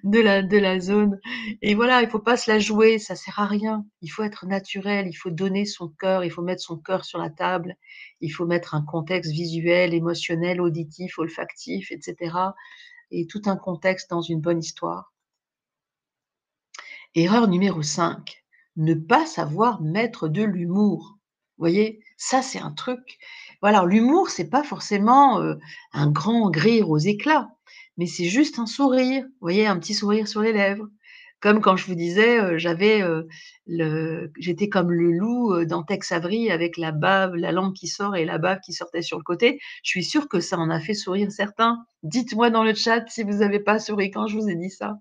de la zone et voilà, il faut pas se la jouer, ça sert à rien. Il faut être naturel, il faut donner son cœur, il faut mettre son cœur sur la table, il faut mettre un contexte visuel, émotionnel, auditif, olfactif et cetera et tout un contexte dans une bonne histoire. Erreur numéro 5, ne pas savoir mettre de l'humour. Vous voyez? Ça, c'est un truc voilà, l'humour, c'est pas forcément, un grand rire aux éclats, mais c'est juste un sourire, vous voyez? Un petit sourire sur les lèvres. Comme quand je vous disais, j'étais comme le loup, dans Tex Avery avec la bave, la langue qui sort et la bave qui sortait sur le côté. Je suis sûre que ça en a fait sourire certains. Dites-moi dans le chat si vous avez pas souri quand je vous ai dit ça.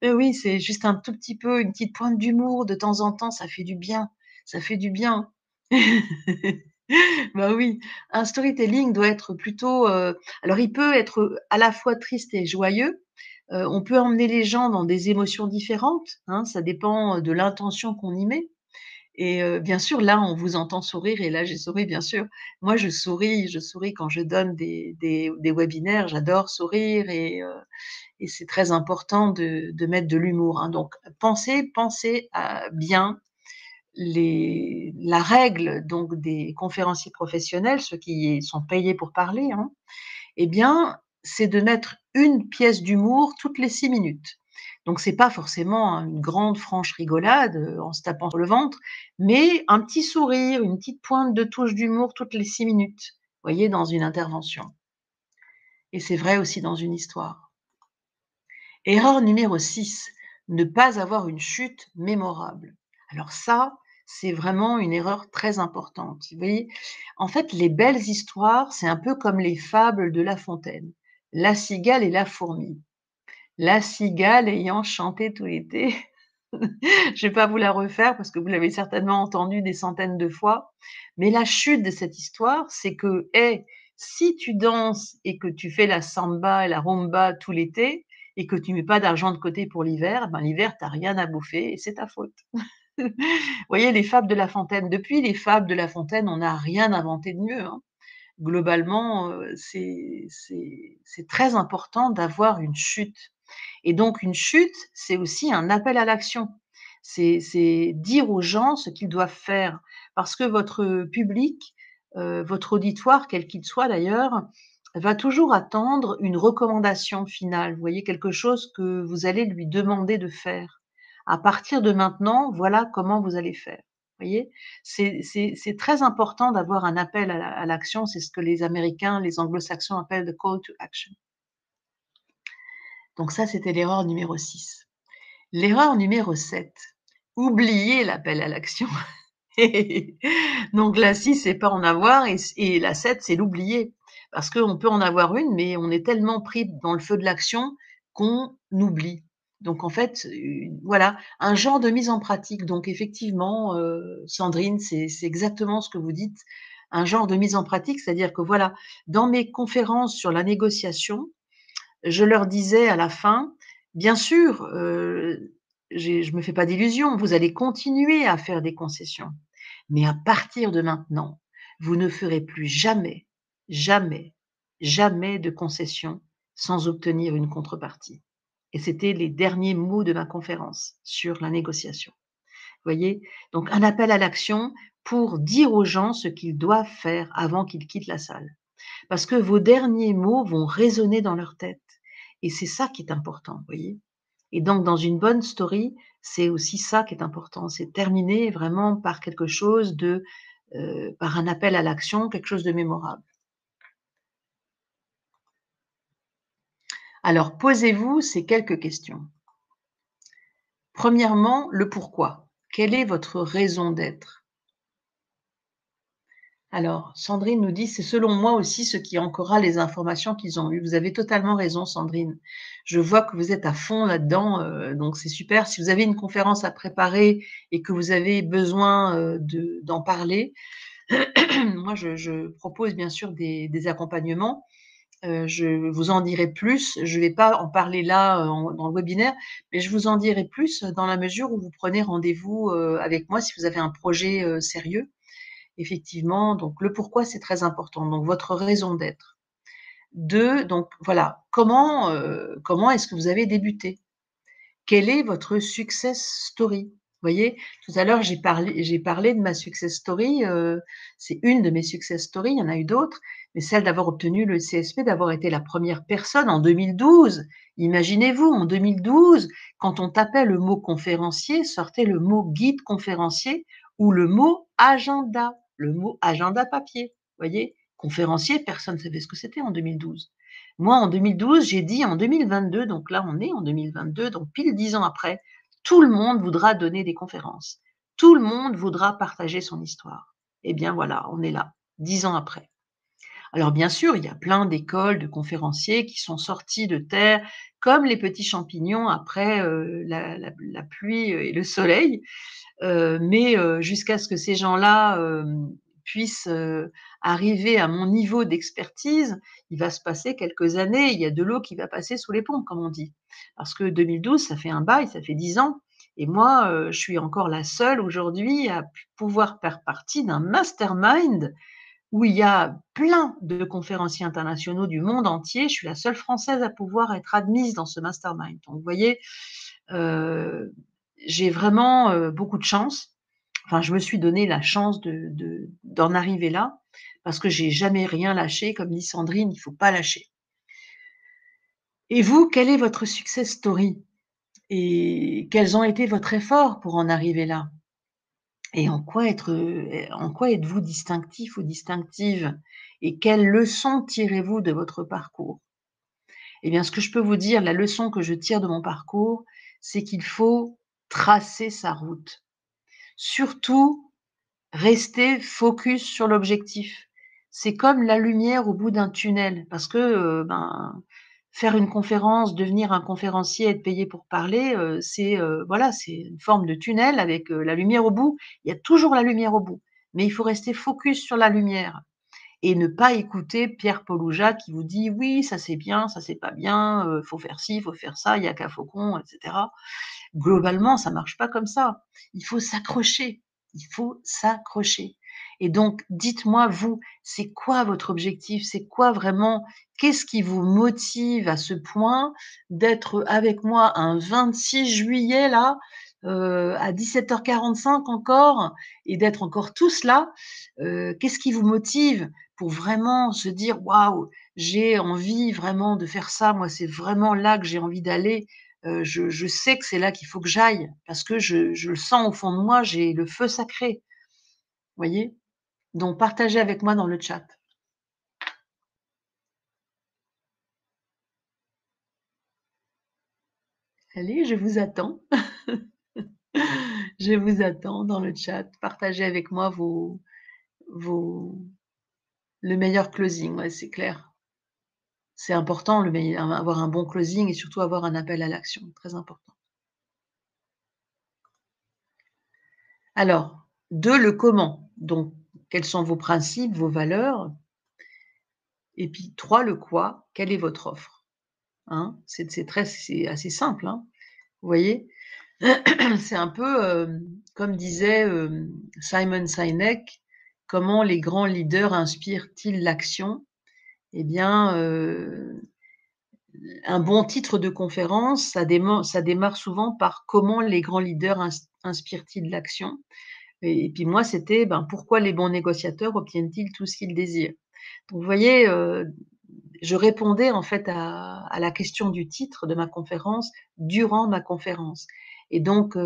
Oui, c'est juste un tout petit peu, une petite pointe d'humour de temps en temps, ça fait du bien, ça fait du bien. Bah oui, un storytelling doit être plutôt, alors il peut être, à la fois triste et joyeux. On peut emmener les gens dans des émotions différentes, hein, ça dépend, de l'intention qu'on y met et bien sûr, là, on vous entend sourire et là, j'ai souri, bien sûr. Moi, je souris quand je donne des webinaires, j'adore sourire et c'est très important de mettre de l'humour, hein. Donc pensez à bien la règle donc des conférenciers professionnels, ceux qui sont payés pour parler, hein, eh bien, c'est de mettre une pièce d'humour toutes les 6 minutes. Donc c'est pas forcément une grande franche rigolade, en se tapant sur le ventre, mais un petit sourire, une petite pointe de touche d'humour toutes les 6 minutes, vous voyez, dans une intervention et c'est vrai aussi dans une histoire. Erreur numéro 6, ne pas avoir une chute mémorable. Alors ça, c'est vraiment une erreur très importante. Vous voyez? En fait, les belles histoires, c'est un peu comme les fables de La Fontaine. La cigale et la fourmi. La cigale ayant chanté tout l'été. Je vais pas vous la refaire parce que vous l'avez certainement entendue des centaines de fois. Mais la chute de cette histoire, c'est que, si tu danses et que tu fais la samba et la rumba tout l'été et que tu mets pas d'argent de côté pour l'hiver, ben l'hiver, tu as rien à bouffer et c'est ta faute. Vous voyez les fables de La Fontaine? Depuis les fables de La Fontaine, on n'a rien inventé de mieux, hein. Globalement, c'est très important d'avoir une chute. Et donc une chute, c'est aussi un appel à l'action. C'est dire aux gens ce qu'ils doivent faire parce que votre public, votre auditoire, quel qu'il soit d'ailleurs, va toujours attendre une recommandation finale. Vous voyez? Quelque chose que vous allez lui demander de faire. À partir de maintenant, voilà comment vous allez faire. Vous voyez? C'est très important d'avoir un appel à l'action, c'est ce que les Américains, les Anglo-Saxons appellent the call to action. Donc ça, c'était l'erreur numéro 6. L'erreur numéro 7, oublier l'appel à l'action. Donc la 6, c'est pas en avoir et la 7, c'est l'oublier. Parce qu'on peut en avoir une, mais on est tellement pris dans le feu de l'action qu'on oublie. Donc en fait, voilà, un genre de mise en pratique. Donc effectivement, Sandrine, c'est exactement ce que vous dites. Un genre de mise en pratique, c'est-à-dire que voilà, dans mes conférences sur la négociation, je leur disais à la fin: «Bien sûr, je me fais pas d'illusions, vous allez continuer à faire des concessions, mais à partir de maintenant, vous ne ferez plus jamais, jamais, jamais de concessions sans obtenir une contrepartie» et c'était les derniers mots de ma conférence sur la négociation. voyez? Donc un appel à l'action pour dire aux gens ce qu'ils doivent faire avant qu'ils quittent la salle. Parce que vos derniers mots vont résonner dans leur tête et c'est ça qui est important, vous voyez? Et donc dans une bonne story, c'est aussi ça qui est important, c'est terminer vraiment par quelque chose de, par un appel à l'action, quelque chose de mémorable. Alors posez-vous ces quelques questions. Premièrement, le pourquoi. Quelle est votre raison d'être? Alors, Sandrine nous dit: «C'est selon moi aussi ce qui ancrera les informations qu'ils ont eues». Vous avez totalement raison, Sandrine. Je vois que vous êtes à fond là-dedans, donc c'est super. Si vous avez une conférence à préparer et que vous avez besoin, d'en parler, moi je propose bien sûr des accompagnements. Je vous en dirai plus. Je ne vais pas en parler là, dans le webinaire, mais je vous en dirai plus dans la mesure où vous prenez rendez-vous, avec moi si vous avez un projet, sérieux. Effectivement, donc le pourquoi, c'est très important, donc votre raison d'être. 2, donc voilà, comment est-ce que vous avez débuté? Quelle est votre success story? Vous voyez? Tout à l'heure, j'ai parlé de ma success story, c'est une de mes success stories, il y en a eu d'autres, mais celle d'avoir obtenu le CSP, d'avoir été la première personne en 2012. Imaginez-vous, en 2012, quand on tapait le mot conférencier, sortait le mot guide conférencier ou le mot agenda papier. Vous voyez? Conférencier, personne ne savait ce que c'était en 2012. Moi, en 2012, j'ai dit en 2022, donc là, on est en 2022, donc pile 10 ans après, tout le monde voudra donner des conférences. Tout le monde voudra partager son histoire. Eh bien voilà, on est là, 10 ans après. Alors bien sûr, il y a plein d'écoles de conférenciers qui sont sortis de terre comme les petits champignons après la pluie et le soleil. Mais jusqu'à ce que ces gens-là, puissent, arriver à mon niveau d'expertise, il va se passer quelques années. Il y a de l'eau qui va passer sous les ponts, comme on dit. Parce que 2012, ça fait un bail, ça fait 10 ans et moi, je suis encore la seule aujourd'hui à pouvoir faire partie d'un mastermind où il y a plein de conférenciers internationaux du monde entier. Je suis la seule Française à pouvoir être admise dans ce mastermind. Donc vous voyez, heu, j'ai vraiment, beaucoup de chance. Enfin, je me suis donné la chance d'en arriver là, parce que j'ai jamais rien lâché. Comme dit Sandrine, il faut pas lâcher. Et vous, quel est votre success story? Et quels ont été votre effort pour en arriver là? Et en quoi êtes-vous distinctif ou distinctive? Et quelles leçons tirez-vous de votre parcours? Eh bien, ce que je peux vous dire, la leçon que je tire de mon parcours, c'est qu'il faut tracer sa route. Surtout, rester focus sur l'objectif. C'est comme la lumière au bout d'un tunnel parce que, faire une conférence, devenir un conférencier, être payé pour parler, c'est, voilà, c'est une forme de tunnel avec, la lumière au bout. Il y a toujours la lumière au bout, mais il faut rester focus sur la lumière et ne pas écouter Pierre, Paul ou Jacques qui vous dit: «Oui, ça c'est bien, ça c'est pas bien, faut faire ci, faut faire ça, il y a qu'à Faucon» et cetera. Globalement, ça marche pas comme ça. Il faut s'accrocher, il faut s'accrocher et donc dites-moi vous, c'est quoi votre objectif? C'est quoi vraiment qu'est-ce qui vous motive à ce point d'être avec moi un 26 juillet là, à 17h45 encore et d'être encore tous là? Qu'est-ce qui vous motive pour vraiment se dire: «Waouh, j'ai envie vraiment de faire ça, moi, c'est vraiment là que j'ai envie d'aller». Je sais que c'est là qu'il faut que j'aille parce que je le sens au fond de moi, j'ai le feu sacré, voyez? Donc partagez avec moi dans le chat. Allez, je vous attends. Je vous attends dans le chat. Partagez avec moi vos le meilleur closing, ouais, c'est clair. C'est important le meilleur avoir un bon closing et surtout avoir un appel à l'action, très important. Alors, 2, le comment. Donc, quels sont vos principes, vos valeurs? Et puis 3, le quoi. Quelle est votre offre? Hein? C'est assez simple, hein? Vous voyez? C'est un peu, comme disait, Simon Sinek: «Comment les grands leaders inspirent-ils l'action?» Eh bien, un bon titre de conférence, ça démarre souvent par: «Comment les grands leaders inspirent-ils l'action?» Et puis moi, c'était, ben: «Pourquoi les bons négociateurs obtiennent-ils tout ce qu'ils désirent?» Donc vous voyez, je répondais en fait à la question du titre de ma conférence durant ma conférence et donc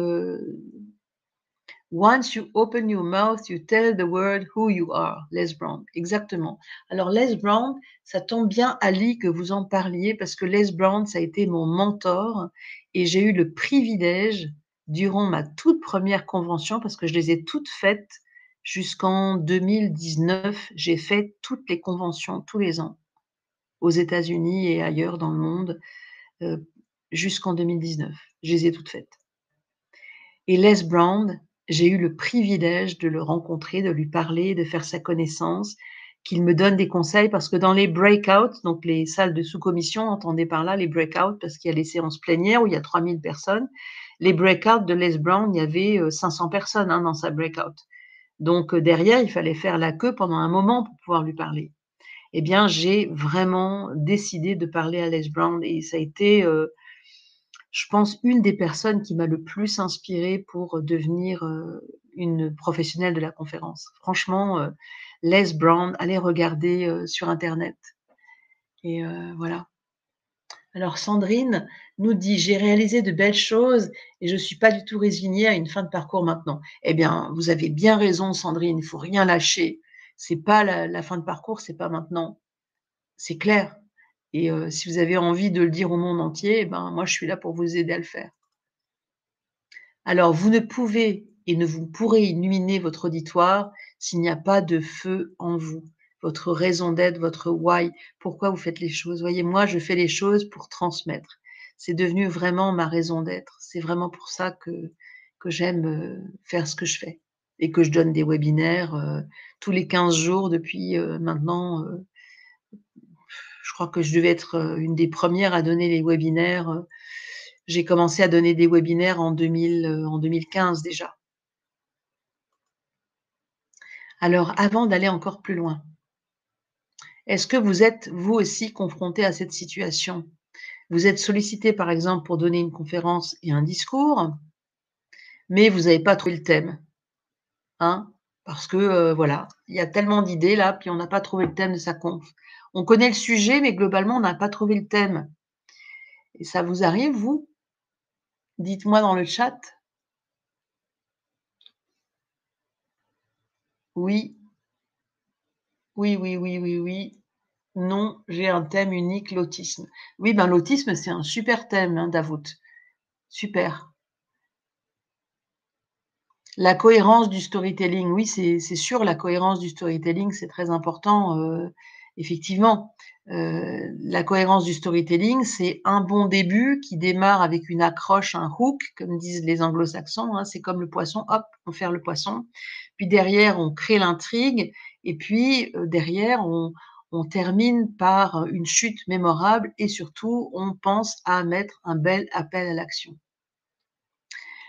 Once you open your mouth, you tell the world who you are. Les Brown, exactement. Alors Les Brown, ça tombe bien, Ali, que vous en parliez, parce que Les Brown, ça a été mon mentor et j'ai eu le privilège, durant ma toute première convention, parce que je les ai toutes faites jusqu'en 2019, j'ai fait toutes les conventions tous les ans, aux États-Unis et ailleurs dans le monde, heu, jusqu'en 2019. Je les ai toutes faites. Et Les Brown, j'ai eu le privilège de le rencontrer, de lui parler, de faire sa connaissance, qu'il me donne des conseils parce que dans les breakouts, donc les salles de sous-commission, entendez par là les breakouts parce qu'il y a les séances plénières où il y a 3000 personnes. Les breakouts de Les Brown, il y avait 500 personnes hein, dans sa breakout. Donc derrière, il fallait faire la queue pendant un moment pour pouvoir lui parler. Eh bien, j'ai vraiment décidé de parler à Les Brown et ça a été je pense, une des personnes qui m'a le plus inspirée pour devenir, une professionnelle de la conférence. Franchement, Les Brown, allez regarder, sur internet et voilà. Alors Sandrine nous dit: «J'ai réalisé de belles choses et je suis pas du tout résignée à une fin de parcours maintenant». Eh bien, vous avez bien raison Sandrine, il faut rien lâcher. C'est pas la fin de parcours, c'est pas maintenant, c'est clair et si vous avez envie de le dire au monde entier, eh ben, moi je suis là pour vous aider à le faire. Alors, vous ne pouvez et ne vous pourrez illuminer votre auditoire s'il n'y a pas de feu en vous, votre raison d'être, votre why, pourquoi vous faites les choses. Voyez, moi, je fais les choses pour transmettre. C'est devenu vraiment ma raison d'être. C'est vraiment pour ça que j'aime faire ce que je fais et que je donne des webinaires tous les 15 jours depuis maintenant. Je crois que je devais être une des premières à donner les webinaires. J'ai commencé à donner des webinaires en 2015 déjà. Alors, avant d'aller encore plus loin, est-ce que vous êtes, vous aussi, confronté à cette situation? Vous êtes sollicité, par exemple, pour donner une conférence et un discours, mais vous n'avez pas trouvé le thème, hein? Parce que, voilà, il y a tellement d'idées là, puis on n'a pas trouvé le thème de sa conf. On connaît le sujet, mais globalement, on n'a pas trouvé le thème. Et ça vous arrive, vous? Dites-moi dans le chat. Oui, oui, oui, oui, oui, oui. Non, j'ai un thème unique, l'autisme. Oui, ben, l'autisme, c'est un super thème, hein, Davout. Super. La cohérence du storytelling, oui, c'est sûr, la cohérence du storytelling, c'est très important, effectivement. La cohérence du storytelling, c'est un bon début qui démarre avec une accroche, un hook, comme disent les anglo-saxons, hein. C'est comme le poisson, hop, on fait le poisson. Puis derrière, on crée l'intrigue et puis, derrière, on termine par, une chute mémorable et surtout, on pense à mettre un bel appel à l'action.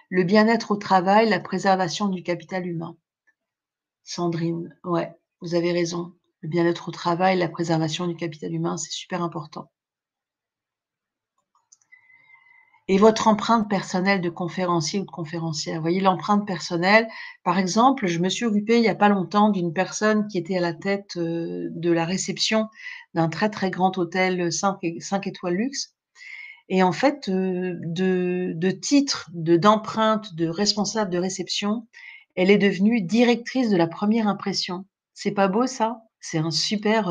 Le bien-être au travail, la préservation du capital humain. Sandrine, ouais, vous avez raison. Le bien-être au travail, la préservation du capital humain, c'est super important. Et votre empreinte personnelle de conférencier ou de conférencière. Vous voyez, l'empreinte personnelle, par exemple, je me suis occupée il n'y a pas longtemps d'une personne qui était à la tête de la réception d'un très très grand hôtel 5 étoiles luxe. Et en fait, de titre, d'empreinte, de responsable de réception, elle est devenue directrice de la première impression. C'est pas beau ça? C'est un super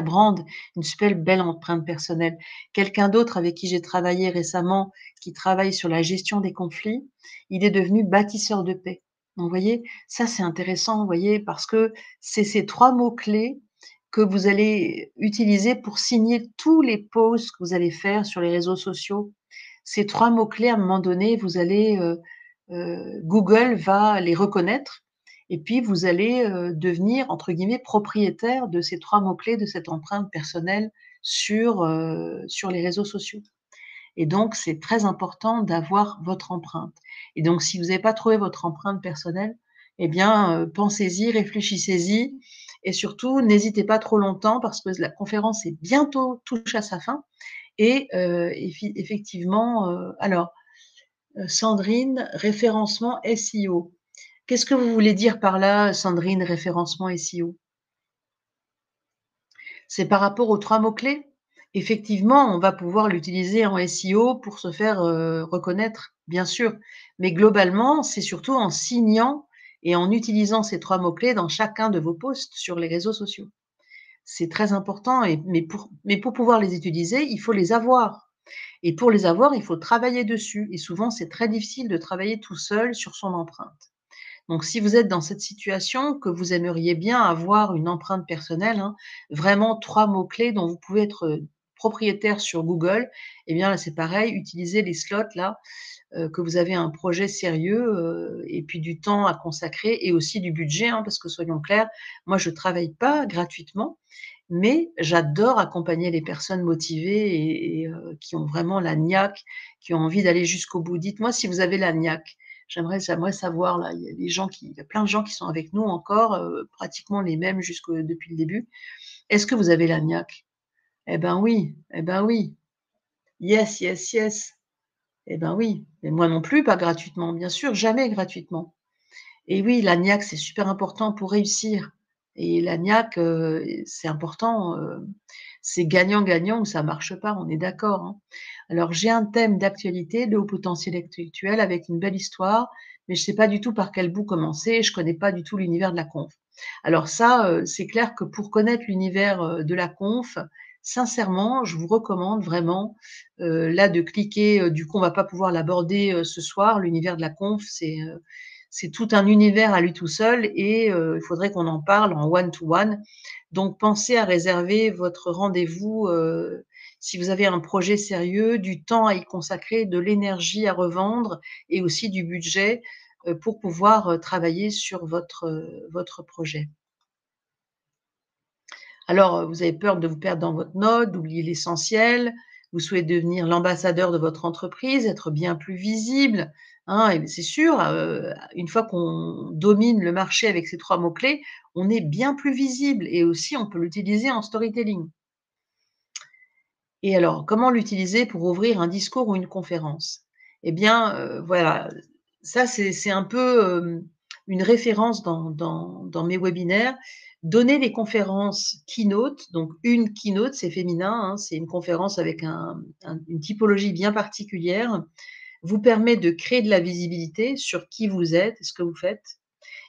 brand, une super belle empreinte personnelle. Quelqu'un d'autre avec qui j'ai travaillé récemment, qui travaille sur la gestion des conflits, il est devenu bâtisseur de paix. Donc vous voyez, ça c'est intéressant, vous voyez, parce que c'est ces 3 mots-clés que vous allez utiliser pour signer tous les posts que vous allez faire sur les réseaux sociaux. Ces 3 mots-clés, à un moment donné, vous allez, Google va les reconnaître et puis vous allez, devenir entre guillemets «propriétaire» de ces 3 mots-clés, de cette empreinte personnelle sur les réseaux sociaux. Et donc c'est très important d'avoir votre empreinte. Et donc si vous n'avez pas trouvé votre empreinte personnelle, eh bien, pensez-y, réfléchissez-y et surtout n'hésitez pas trop longtemps parce que la conférence est bientôt touche à sa fin et effectivement, alors, Sandrine, référencement SEO. Qu'est-ce que vous voulez dire par là, Sandrine, référencement SEO? C'est par rapport aux 3 mots-clés? Effectivement, on va pouvoir l'utiliser en SEO pour se faire, reconnaître, bien sûr. Mais globalement, c'est surtout en signant et en utilisant ces 3 mots-clés dans chacun de vos posts sur les réseaux sociaux. C'est très important mais pour pouvoir les utiliser, il faut les avoir et pour les avoir, il faut travailler dessus et souvent, c'est très difficile de travailler tout seul sur son empreinte. Donc si vous êtes dans cette situation, que vous aimeriez bien avoir une empreinte personnelle, hein, vraiment 3 mots-clés dont vous pouvez être, propriétaire sur Google, eh bien là, c'est pareil, utilisez les slots là, que vous avez un projet sérieux, et puis du temps à consacrer et aussi du budget, hein, parce que soyons clairs, moi je travaille pas gratuitement, mais j'adore accompagner les personnes motivées et qui ont vraiment la niaque, qui ont envie d'aller jusqu'au bout. Dites-moi si vous avez la niaque. J'aimerais savoir là, il y a plein de gens qui sont avec nous encore, pratiquement les mêmes jusque depuis le début. Est-ce que vous avez la niaque? Eh ben oui, eh ben oui. Yes, yes, yes. Eh ben oui, mais moi non plus, pas gratuitement, bien sûr, jamais gratuitement. Et oui, la niaque, c'est super important pour réussir et la niaque, c'est important, c'est gagnant-gagnant ou ça marche pas, on est d'accord, hein. Alors j'ai un thème d'actualité, le haut potentiel intellectuel avec une belle histoire, mais je sais pas du tout par quel bout commencer, je connais pas du tout l'univers de la conf. Alors ça, c'est clair que pour connaître l'univers, de la conf, sincèrement, je vous recommande vraiment, là de cliquer, du coup on va pas pouvoir l'aborder, ce soir, l'univers de la conf, c'est tout un univers à lui tout seul et il faudrait qu'on en parle en one to one. Donc pensez à réserver votre rendez-vous, si vous avez un projet sérieux, du temps à y consacrer, de l'énergie à revendre et aussi du budget, pour pouvoir, travailler sur votre projet. Alors, vous avez peur de vous perdre dans votre note, d'oublier l'essentiel, vous souhaitez devenir l'ambassadeur de votre entreprise, être bien plus visible, hein, et c'est sûr, une fois qu'on domine le marché avec ces 3 mots-clés, on est bien plus visible et aussi on peut l'utiliser en storytelling. Et alors, comment l'utiliser pour ouvrir un discours ou une conférence? Eh bien, voilà, ça c'est un peu, une référence dans mes webinaires. Donner des conférences keynote, donc une keynote, c'est féminin, hein, c'est une conférence avec une typologie bien particulière, vous permet de créer de la visibilité sur qui vous êtes et ce que vous faites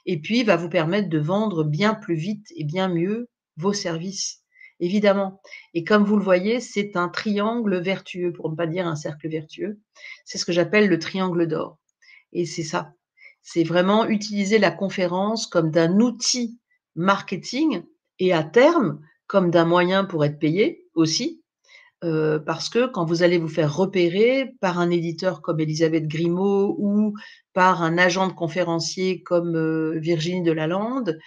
et puis va vous permettre de vendre bien plus vite et bien mieux vos services, évidemment. Et comme vous le voyez, c'est un triangle vertueux, pour ne pas dire un cercle vertueux. C'est ce que j'appelle le triangle d'or et c'est ça. C'est vraiment utiliser la conférence comme d'un outil marketing et à terme, comme d'un moyen pour être payé aussi, parce que quand vous allez vous faire repérer par un éditeur comme Élisabeth Grimaud ou par un agent de conférencier comme, Virginie Delalande,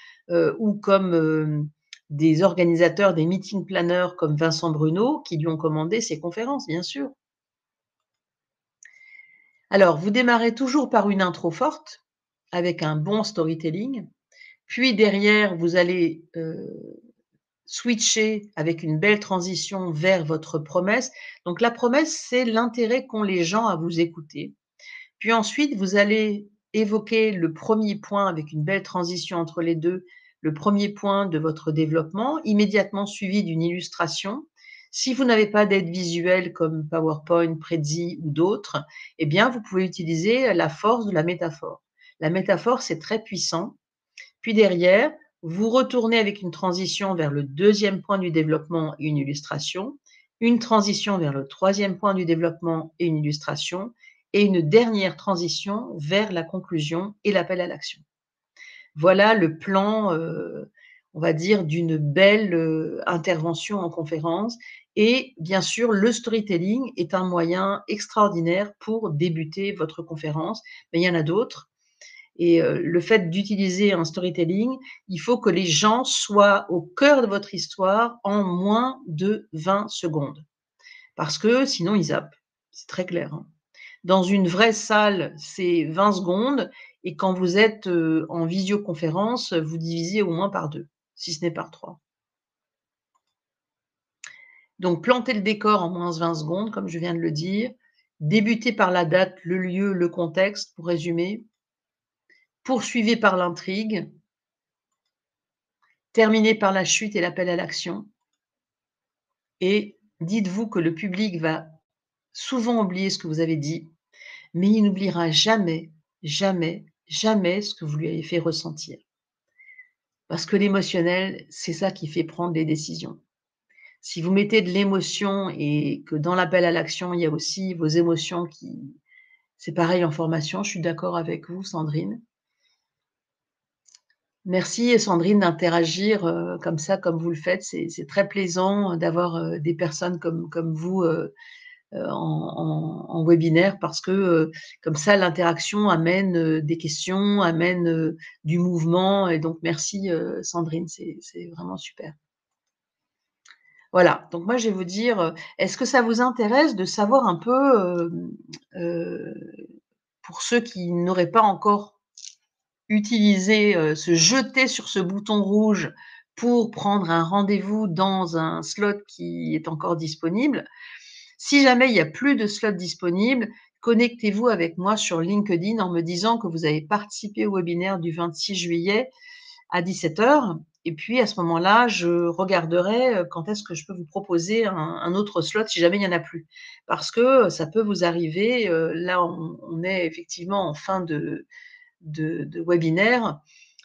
ou comme, des organisateurs, des meeting planners comme Vincent Bruno qui lui ont commandé ses conférences, bien sûr. Alors, vous démarrez toujours par une intro forte avec un bon storytelling, puis derrière vous allez, switcher avec une belle transition vers votre promesse. Donc la promesse, c'est l'intérêt qu'ont les gens à vous écouter. Puis ensuite, vous allez évoquer le premier point avec une belle transition entre les 2, le premier point de votre développement, immédiatement suivi d'une illustration. Si vous n'avez pas d'aide visuelle comme PowerPoint, Prezi ou d'autres, eh bien, vous pouvez utiliser la force de la métaphore. La métaphore, c'est très puissant. Puis derrière, vous retournez avec une transition vers le deuxième point du développement et une illustration, une transition vers le troisième point du développement et une illustration, et une dernière transition vers la conclusion et l'appel à l'action. Voilà le plan, on va dire, d'une belle, intervention en conférence et bien sûr, le storytelling est un moyen extraordinaire pour débuter votre conférence, mais il y en a d'autres. Et le fait d'utiliser un storytelling, il faut que les gens soient au cœur de votre histoire en moins de 20 secondes. Parce que sinon ils zappent. C'est très clair, hein. Dans une vraie salle, c'est 20 secondes et quand vous êtes, en visioconférence, vous divisez au moins par 2, si ce n'est par 3. Donc planter le décor en moins 20 secondes, comme je viens de le dire. Débuter par la date, le lieu, le contexte, pour résumer. Poursuivez par l'intrigue. Terminez par la chute et l'appel à l'action. Et dites-vous que le public va souvent oublier ce que vous avez dit, mais il n'oubliera jamais, jamais, jamais ce que vous lui avez fait ressentir. Parce que l'émotionnel, c'est ça qui fait prendre les décisions. Si vous mettez de l'émotion et que dans l'appel à l'action, il y a aussi vos émotions qui c'est pareil en formation, je suis d'accord avec vous Sandrine. Merci Sandrine d'interagir, comme ça, comme vous le faites. C'est très plaisant d'avoir, des personnes comme vous, en webinaire parce que, comme ça l'interaction amène, des questions, amène, du mouvement et donc merci, Sandrine, c'est vraiment super. Voilà, donc moi je vais vous dire, est-ce que ça vous intéresse de savoir un peu, pour ceux qui n'auraient pas encore utilisé, se jeter sur ce bouton rouge pour prendre un rendez-vous dans un slot qui est encore disponible. Si jamais il y a plus de slots disponibles, connectez-vous avec moi sur LinkedIn en me disant que vous avez participé au webinaire du 26 juillet à 17h et puis à ce moment-là, je regarderai, quand est-ce que je peux vous proposer un autre slot si jamais il y en a plus. Parce que ça peut vous arriver, là on est effectivement en fin de webinaire,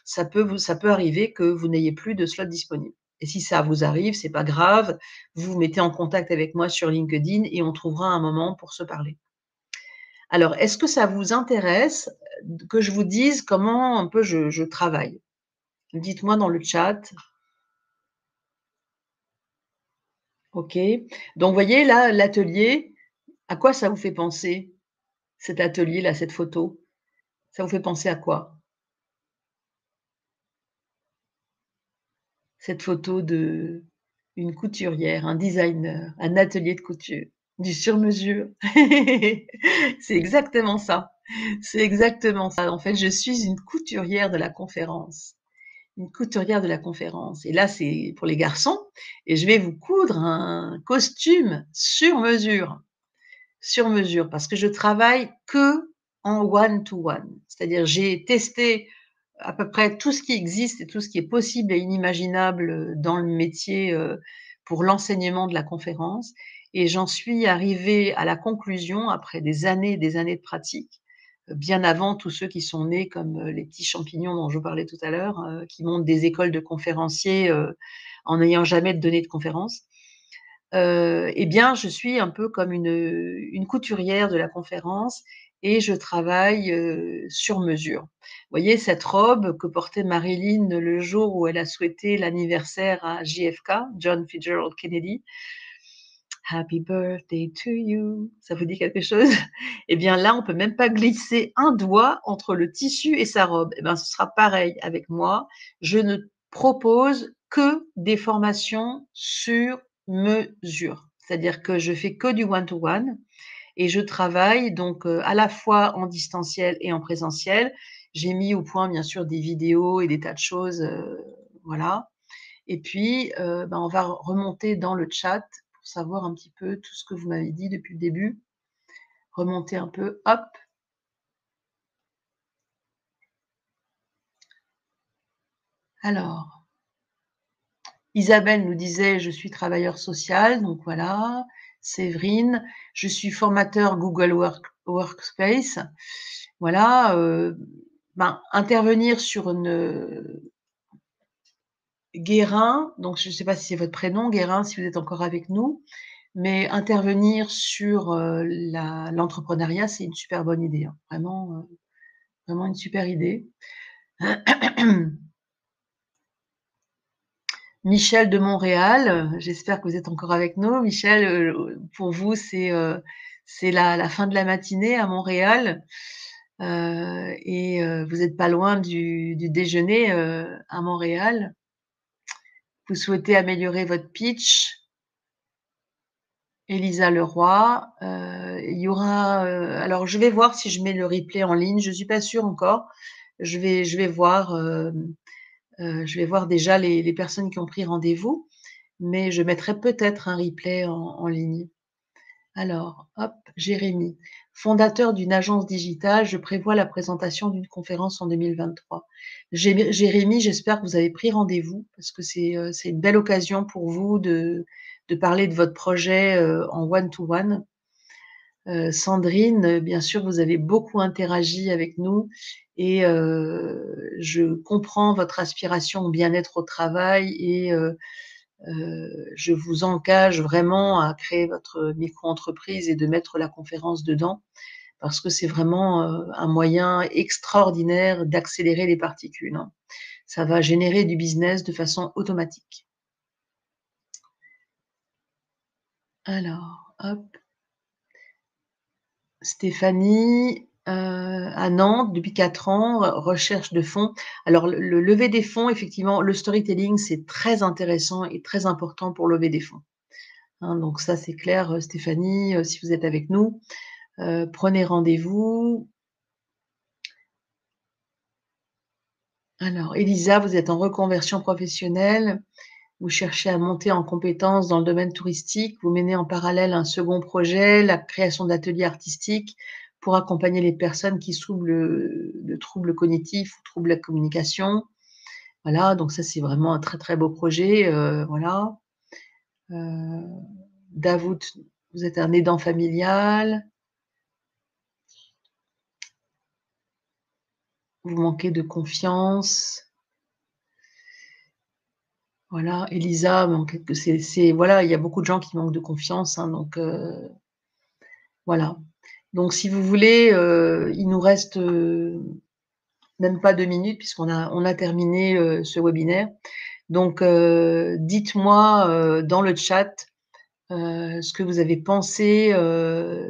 ça peut arriver que vous n'ayez plus de slot disponible. Et si ça vous arrive, c'est pas grave, vous vous mettez en contact avec moi sur LinkedIn et on trouvera un moment pour se parler. Alors, est-ce que ça vous intéresse, que je vous dise comment un peu je travaille? Dites-moi dans le chat. OK. Donc, vous voyez là, l'atelier, à quoi ça vous fait penser? Cet atelier-là, cette photo? Ça vous fait penser à quoi? Cette photo de une couturière, un designer, un atelier de couture, du sur-mesure. C'est exactement ça. C'est exactement ça. En fait, je suis une couturière de la conférence. Une couturière de la conférence. Et là, c'est pour les garçons. Et je vais vous coudre un costume sur mesure. Sur mesure, parce que je travaille que en one to one. C'est-à-dire, j'ai testé à peu près tout ce qui existe et tout ce qui est possible et inimaginable dans le métier, pour l'enseignement de la conférence et j'en suis arrivée à la conclusion après des années et des années de pratique, bien avant tous ceux qui sont nés comme, les petits champignons dont je vous parlais tout à l'heure, qui montent des écoles de conférenciers, en n'ayant jamais donné de conférence. Eh bien, je suis un peu comme une couturière de la conférence et je travaille, sur mesure. Vous voyez cette robe que portait Marilyn le jour où elle a souhaité l'anniversaire à JFK, John Fitzgerald Kennedy. Happy birthday to you. Ça vous dit quelque chose? Eh bien là, on peut même pas glisser un doigt entre le tissu et sa robe. Eh ben, ce sera pareil avec moi. Je ne propose que des formations sur mesure. C'est-à-dire que je fais que du one to one et je travaille donc, à la fois en distanciel et en présentiel. J'ai mis au point bien sûr des vidéos et des tas de choses, voilà. Et puis, on va remonter dans le chat pour savoir un petit peu tout ce que vous m'avez dit depuis le début. Remonter un peu, hop. Alors, Isabelle nous disait: «Je suis travailleur social», donc voilà. Séverine: «Je suis formateur Google Workspace». Voilà, intervenir sur une, Guérin, donc je ne sais pas si c'est votre prénom, Guérin, si vous êtes encore avec nous, mais intervenir sur, l'entrepreneuriat, c'est une super bonne idée, hein. Vraiment, vraiment une super idée. Michel de Montréal, j'espère que vous êtes encore avec nous. Michel, pour vous, c'est la fin de la matinée à Montréal, et vous êtes pas loin du déjeuner, à Montréal. Vous souhaitez améliorer votre pitch. Elisa Leroy, il y aura, alors je vais voir si je mets le replay en ligne, je suis pas sûre encore. Je vais voir, je vais voir déjà les personnes qui ont pris rendez-vous mais je mettrai peut-être un replay en ligne. Alors, hop, Jérémy. Fondateur d'une agence digitale, je prévois la présentation d'une conférence en 2023. Jérémy, j'espère que vous avez pris rendez-vous parce que c'est une belle occasion pour vous de parler de votre projet en one-to-one. Sandrine, bien sûr, vous avez beaucoup interagi avec nous et je comprends votre aspiration au bien-être au travail et je vous engage vraiment à créer votre micro-entreprise et de mettre la conférence dedans parce que c'est vraiment un moyen extraordinaire d'accélérer les particules, hein. Ça va générer du business de façon automatique. Alors, hop. Stéphanie, à Nantes depuis 4 ans, recherche de fonds. Alors le lever des fonds, effectivement, le storytelling, c'est très intéressant et très important pour lever des fonds, hein, donc ça, c'est clair, Stéphanie, si vous êtes avec nous, prenez rendez-vous. Alors Elisa, vous êtes en reconversion professionnelle, vous cherchez à monter en compétences dans le domaine touristique, vous menez en parallèle un second projet, la création d'ateliers artistiques pour accompagner les personnes qui souffrent de troubles cognitifs ou troubles de la communication. Voilà, donc ça, c'est vraiment un très, très beau projet, voilà. Davout, vous êtes un aidant familial. Vous manquez de confiance. Voilà, Elisa, voilà, il y a beaucoup de gens qui manquent de confiance, hein, donc voilà. Donc si vous voulez, il nous reste même pas 2 minutes puisqu'on a terminé ce webinaire. Donc dites-moi dans le chat ce que vous avez pensé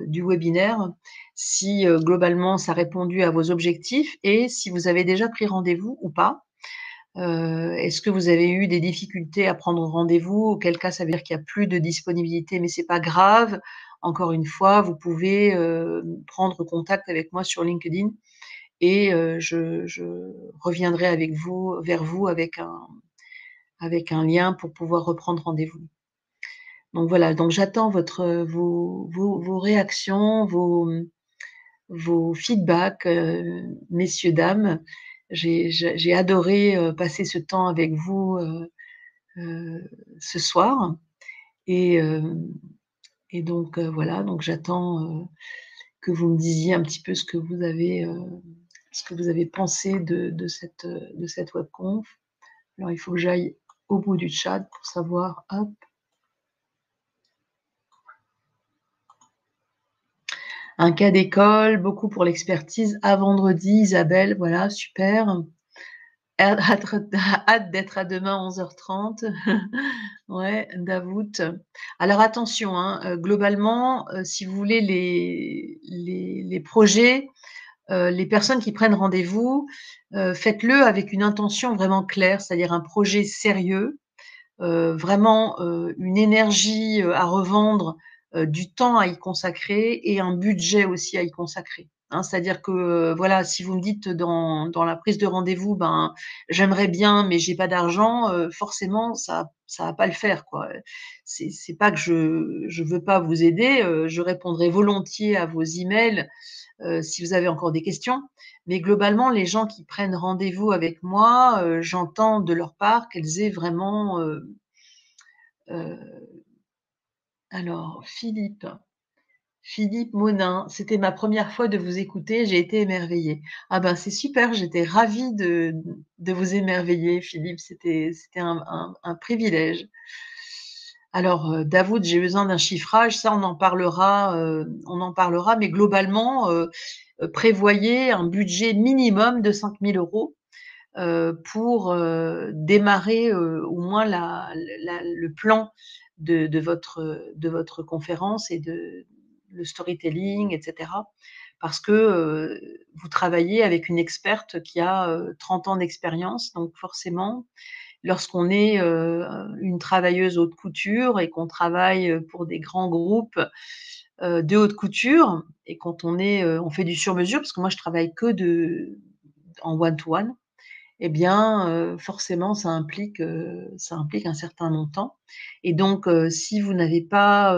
du webinaire, si globalement ça a répondu à vos objectifs et si vous avez déjà pris rendez-vous ou pas. Est-ce que vous avez eu des difficultés à prendre rendez-vous? Auquel cas, ça veut dire qu'il y a plus de disponibilité, mais c'est pas grave. Encore une fois, vous pouvez prendre contact avec moi sur LinkedIn et je reviendrai vers vous avec un lien pour pouvoir reprendre rendez-vous. Donc voilà, donc j'attends vos réactions, vos feedbacks, messieurs, dames. J'ai adoré passer ce temps avec vous ce soir. Et, et donc voilà, donc j'attends que vous me disiez un petit peu ce que vous avez pensé de cette webconf. Alors il faut que j'aille au bout du chat pour savoir. Hop. Un cas d'école, beaucoup pour l'expertise. À vendredi, Isabelle, voilà, super. Hâte d'être à demain 11h30. Ouais, Davout. Alors attention, hein, globalement, si vous voulez les projets, les personnes qui prennent rendez-vous, faites-le avec une intention vraiment claire, c'est-à-dire un projet sérieux, vraiment, une énergie, à revendre, du temps à y consacrer et un budget aussi à y consacrer, hein. C'est-à-dire que, voilà, si vous me dites dans la prise de rendez-vous: «Ben, j'aimerais bien, mais j'ai pas d'argent», forcément ça va pas le faire, quoi. C'est pas que je veux pas vous aider, je répondrai volontiers à vos emails, si vous avez encore des questions. Mais globalement, les gens qui prennent rendez-vous avec moi, j'entends de leur part qu'elles aient vraiment, alors Philippe Monin, c'était ma première fois de vous écouter, j'ai été émerveillée. Ah ben, c'est super, j'étais ravie de vous émerveiller, Philippe, c'était un privilège. Alors, Davout, j'ai besoin d'un chiffrage, ça on en parlera, mais globalement, prévoyez un budget minimum de 5 000 € pour démarrer au moins le plan de votre conférence et le storytelling, etc. Parce que vous travaillez avec une experte qui a 30 ans d'expérience, donc forcément, lorsqu'on est une travailleuse haute couture et qu'on travaille pour des grands groupes de haute couture et quand on fait du sur mesure, parce que moi je travaille que en one-to-one, eh bien, forcément ça implique un certain montant et donc si vous n'avez pas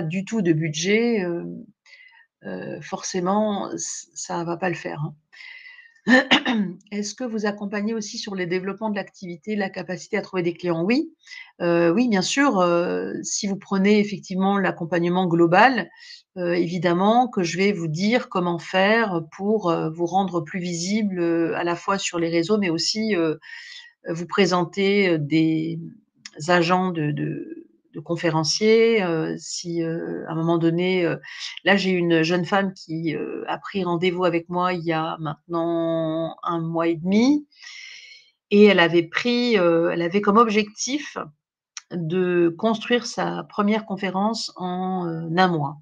du tout de budget, forcément ça va pas le faire, hein. Est-ce que vous accompagnez aussi sur les développements de l'activité, la capacité à trouver des clients? Oui, oui, bien sûr, si vous prenez effectivement l'accompagnement global, évidemment que je vais vous dire comment faire pour, vous rendre plus visible, à la fois sur les réseaux, mais aussi, vous présenter, des agents de conférenciers, si, à un moment donné, là j'ai une jeune femme qui, a pris rendez-vous avec moi il y a maintenant 1 mois et demi et elle avait comme objectif de construire sa première conférence en, 1 mois.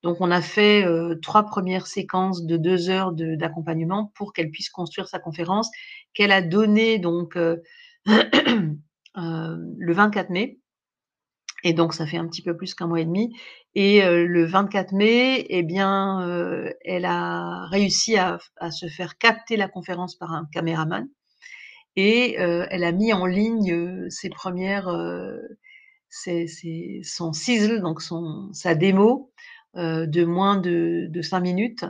Donc on a fait, 3 premières séquences de 2 heures d'accompagnement pour qu'elle puisse construire sa conférence, qu'elle a donnée donc, le 24 mai et donc ça fait un petit peu plus qu'1 mois et demi et le 24 mai et bien, elle a réussi à se faire capter la conférence par un caméraman et elle a mis en ligne, ses premières, son sizzle, donc sa démo, de moins de 5 minutes,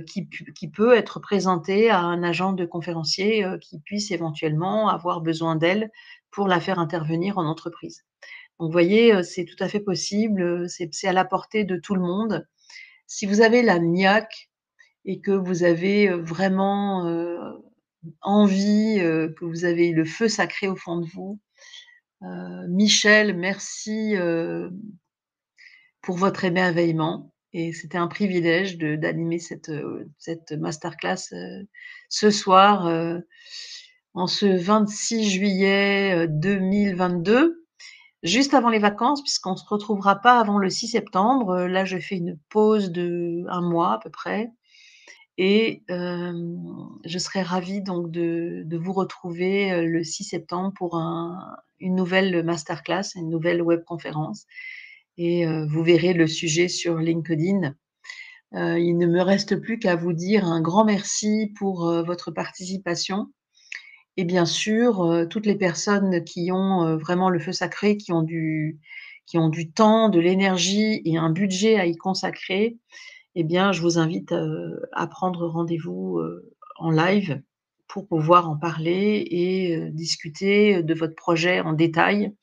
qui peut être présentée à un agent de conférencier, qui puisse éventuellement avoir besoin d'elle pour la faire intervenir en entreprise. Donc vous voyez, c'est tout à fait possible, c'est à la portée de tout le monde. Si vous avez la niaque et que vous avez, vraiment, envie, que vous avez le feu sacré au fond de vous, Michel, merci, pour votre émerveillement et c'était un privilège d'animer cette masterclass, ce soir, en ce 26 juillet, 2022, juste avant les vacances puisqu'on se retrouvera pas avant le 6 septembre. Là, je fais une pause de 1 mois à peu près et je serais ravie donc de vous retrouver, le 6 septembre pour une nouvelle masterclass, une nouvelle webconférence et vous verrez le sujet sur LinkedIn. Il ne me reste plus qu'à vous dire un grand merci pour, votre participation et bien sûr, toutes les personnes qui ont, vraiment le feu sacré, qui ont du temps, de l'énergie et un budget à y consacrer, eh bien, je vous invite, à prendre rendez-vous, en live pour pouvoir en parler et discuter de votre projet en détail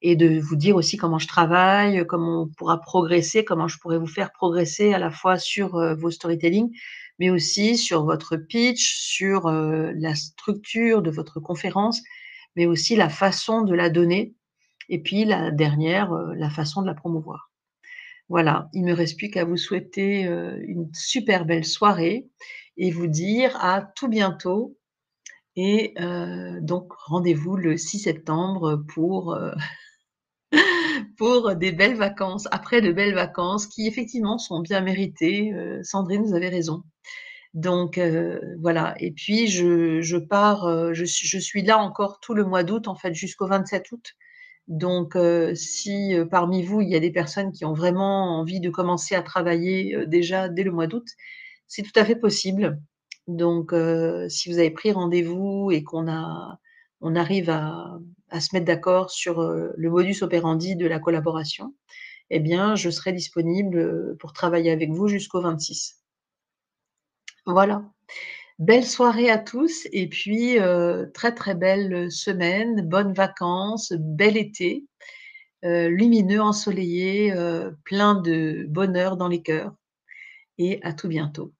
et de vous dire aussi comment je travaille, comment on pourra progresser, comment je pourrais vous faire progresser à la fois sur, vos storytelling, mais aussi sur votre pitch, sur, la structure de votre conférence, mais aussi la façon de la donner et puis la dernière, la façon de la promouvoir. Voilà, il me reste plus qu'à vous souhaiter, une super belle soirée et vous dire à tout bientôt et donc rendez-vous le 6 septembre pour des belles vacances, après de belles vacances qui effectivement sont bien méritées, Sandrine, vous avez raison. Donc voilà et puis je pars, je suis là encore tout le mois d'août, en fait, jusqu'au 27 août. Donc si, parmi vous, il y a des personnes qui ont vraiment envie de commencer à travailler, déjà dès le mois d'août, c'est tout à fait possible. Donc si vous avez pris rendez-vous et on arrive à se mettre d'accord sur, le modus operandi de la collaboration, eh bien, je serai disponible, pour travailler avec vous jusqu'au 26. Voilà. Belle soirée à tous et puis, très, très belle semaine, bonnes vacances, bel été, lumineux, ensoleillé, plein de bonheur dans les cœurs et à tout bientôt.